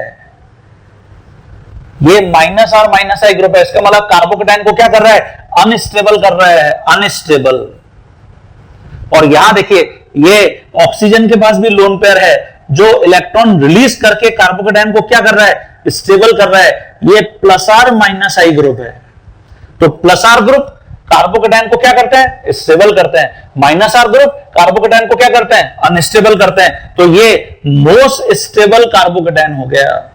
ये -R-I ग्रुप है। इसका मतलब कार्बोकेटाइन को क्या कर रहा है? अनस्टेबल कर रहा है, अनस्टेबल। और यहां देखिए ये ऑक्सीजन के पास भी लोन पेयर है जो इलेक्ट्रॉन रिलीज करके कार्बोकेटाइन को क्या कर रहा है? स्टेबल कर रहा है। ये +R-I ग्रुप है। तो +R ग्रुप कार्बोकेटाइन को क्या करते हैं? स्टेबल करते हैं। -R ग्रुप कार्बोकेटाइन को क्या करते हैं? अनस्टेबल करते हैं। तो ये मोस्ट स्टेबल कार्बोकेटाइन हो गया।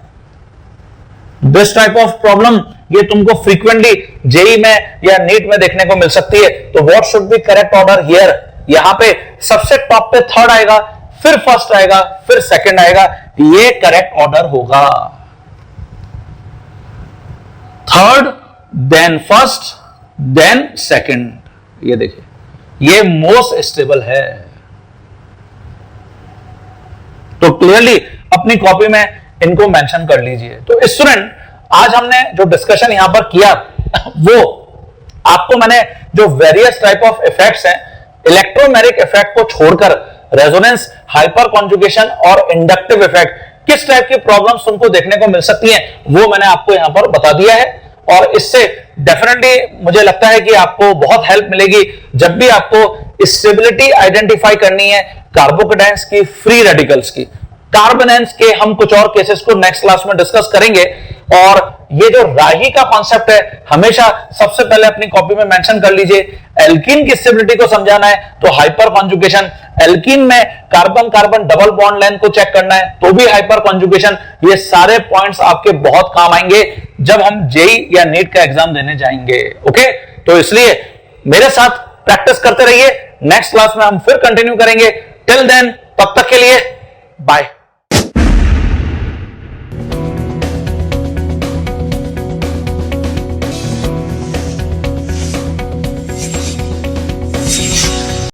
दिस टाइप ऑफ प्रॉब्लम ये तुमको फ्रीक्वेंटली जेई में या नीट में देखने को मिल सकती है। तो what should be correct order here? यहां पे सबसे टॉप पे थर्ड आएगा, फिर फर्स्ट आएगा, फिर सेकंड आएगा। ये करेक्ट ऑर्डर होगा। Third, then first, then second. ये देखिए, ये मोस्ट स्टेबल है। तो क्लियरली अपनी कॉपी में इनको मेंशन कर लीजिए। तो स्टूडेंट, आज हमने जो डिस्कशन यहां पर किया वो आपको मैंने जो वेरियस टाइप ऑफ इफेक्ट्स हैं, इलेक्ट्रोमेरिक इफेक्ट को छोड़कर रेजोनेंस, हाइपर कॉन्जुगेशन और इंडक्टिव इफेक्ट किस टाइप की प्रॉब्लम्स तुमको देखने को मिल सकती हैं, वो मैंने आपको यहां पर बता दिया है। और इससे डेफिनेटली मुझे लगता है कि आपको बहुत हेल्प मिलेगी जब भी आपको स्टेबिलिटी आइडेंटिफाई करनी है कार्बोकेटाइंस की, फ्री रेडिकल्स की। कार्बोनेंस के हम कुछ और केसेस को नेक्स्ट क्लास में डिस्कस करेंगे। और ये जो राही का कॉन्सेप्ट है, हमेशा सबसे पहले अपनी कॉपी में मेंशन कर लीजिए। एल्कीन की स्टेबिलिटी को समझाना है तो हाइपर कॉन्जुगेशन, एल्कीन में carbon carbon double bond length को चेक करना है तो भी हाइपर कॉन्जुगेशन। ये सारे पॉइंट्स आपके बहुत काम आएंगे जब हम जेई या नीट का एग्जाम देने जाएंगे। ओके, तो इसलिए मेरे साथ प्रैक्टिस करते रहिए। नेक्स्ट क्लास में हम फिर कंटिन्यू करेंगे। टिल देन, तब तक के लिए बाय।